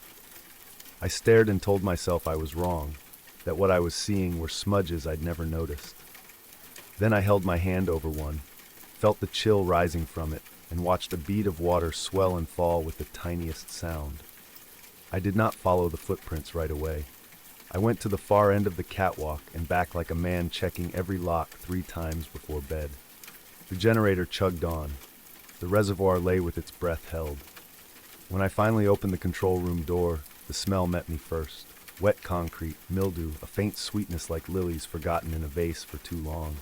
I stared and told myself I was wrong, that what I was seeing were smudges I'd never noticed. Then I held my hand over one, felt the chill rising from it, and watched a bead of water swell and fall with the tiniest sound. I did not follow the footprints right away. I went to the far end of the catwalk and back like a man checking every lock 3 times before bed. The generator chugged on. The reservoir lay with its breath held. When I finally opened the control room door, the smell met me first. Wet concrete, mildew, a faint sweetness like lilies forgotten in a vase for too long.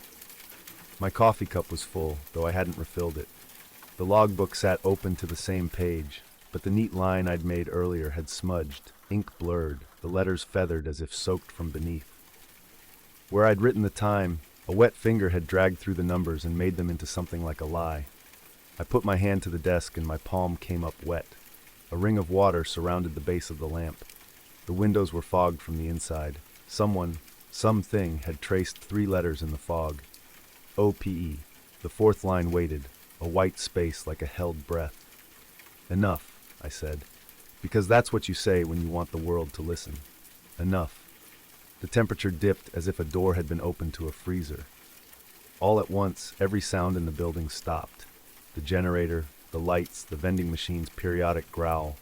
My coffee cup was full, though I hadn't refilled it. The logbook sat open to the same page, but the neat line I'd made earlier had smudged, ink blurred, the letters feathered as if soaked from beneath. Where I'd written the time, a wet finger had dragged through the numbers and made them into something like a lie. I put my hand to the desk and my palm came up wet. A ring of water surrounded the base of the lamp. The windows were fogged from the inside. Something had traced 3 letters in the fog. OPE. The 4th line waited, a white space like a held breath. Enough, I said, because that's what you say when you want the world to listen. Enough. The temperature dipped as if a door had been opened to a freezer. All at once, every sound in the building stopped. The generator, the lights, the vending machine's periodic growl.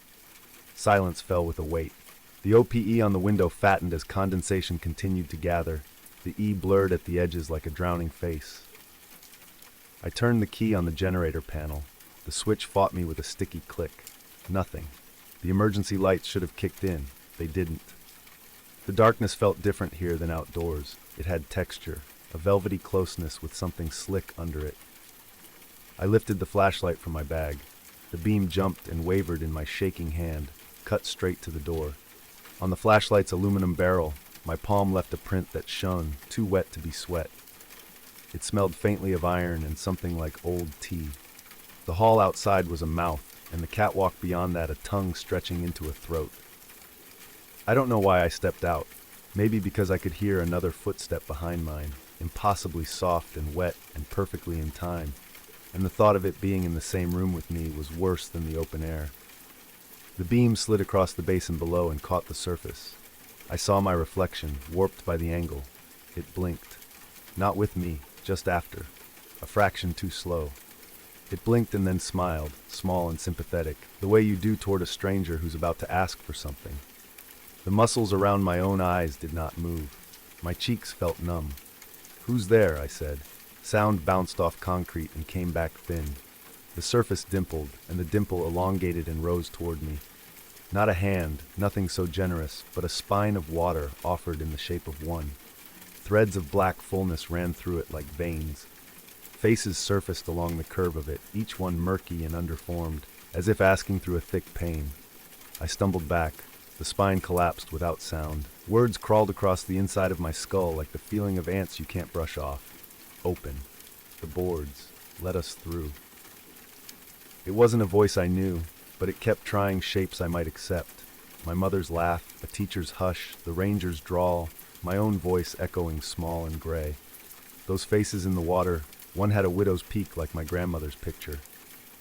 Silence fell with a weight. The OPE on the window fattened as condensation continued to gather. The E blurred at the edges like a drowning face. I turned the key on the generator panel. The switch fought me with a sticky click. Nothing. The emergency lights should have kicked in. They didn't. The darkness felt different here than outdoors. It had texture, a velvety closeness with something slick under it. I lifted the flashlight from my bag. The beam jumped and wavered in my shaking hand, cut straight to the door. On the flashlight's aluminum barrel, my palm left a print that shone, too wet to be sweat. It smelled faintly of iron and something like old tea. The hall outside was a mouth, and the catwalk beyond that a tongue stretching into a throat. I don't know why I stepped out. Maybe because I could hear another footstep behind mine, impossibly soft and wet and perfectly in time, and the thought of it being in the same room with me was worse than the open air. The beam slid across the basin below and caught the surface. I saw my reflection, warped by the angle. It blinked. Not with me, just after. A fraction too slow. It blinked and then smiled, small and sympathetic, the way you do toward a stranger who's about to ask for something. The muscles around my own eyes did not move. My cheeks felt numb. "Who's there?" I said. Sound bounced off concrete and came back thin. The surface dimpled, and the dimple elongated and rose toward me. Not a hand, nothing so generous, but a spine of water offered in the shape of one. Threads of black fullness ran through it like veins. Faces surfaced along the curve of it, each one murky and underformed, as if asking through a thick pain. I stumbled back. The spine collapsed without sound. Words crawled across the inside of my skull like the feeling of ants you can't brush off. Open. The boards. Let us through. It wasn't a voice I knew, but it kept trying shapes I might accept. My mother's laugh, a teacher's hush, the ranger's drawl, my own voice echoing small and gray. Those faces in the water, one had a widow's peak like my grandmother's picture.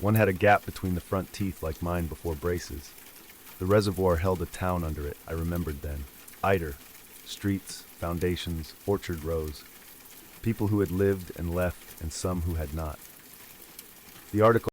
One had a gap between the front teeth like mine before braces. The reservoir held a town under it, I remembered then. Eider. Streets, foundations, orchard rows. People who had lived and left, and some who had not. The article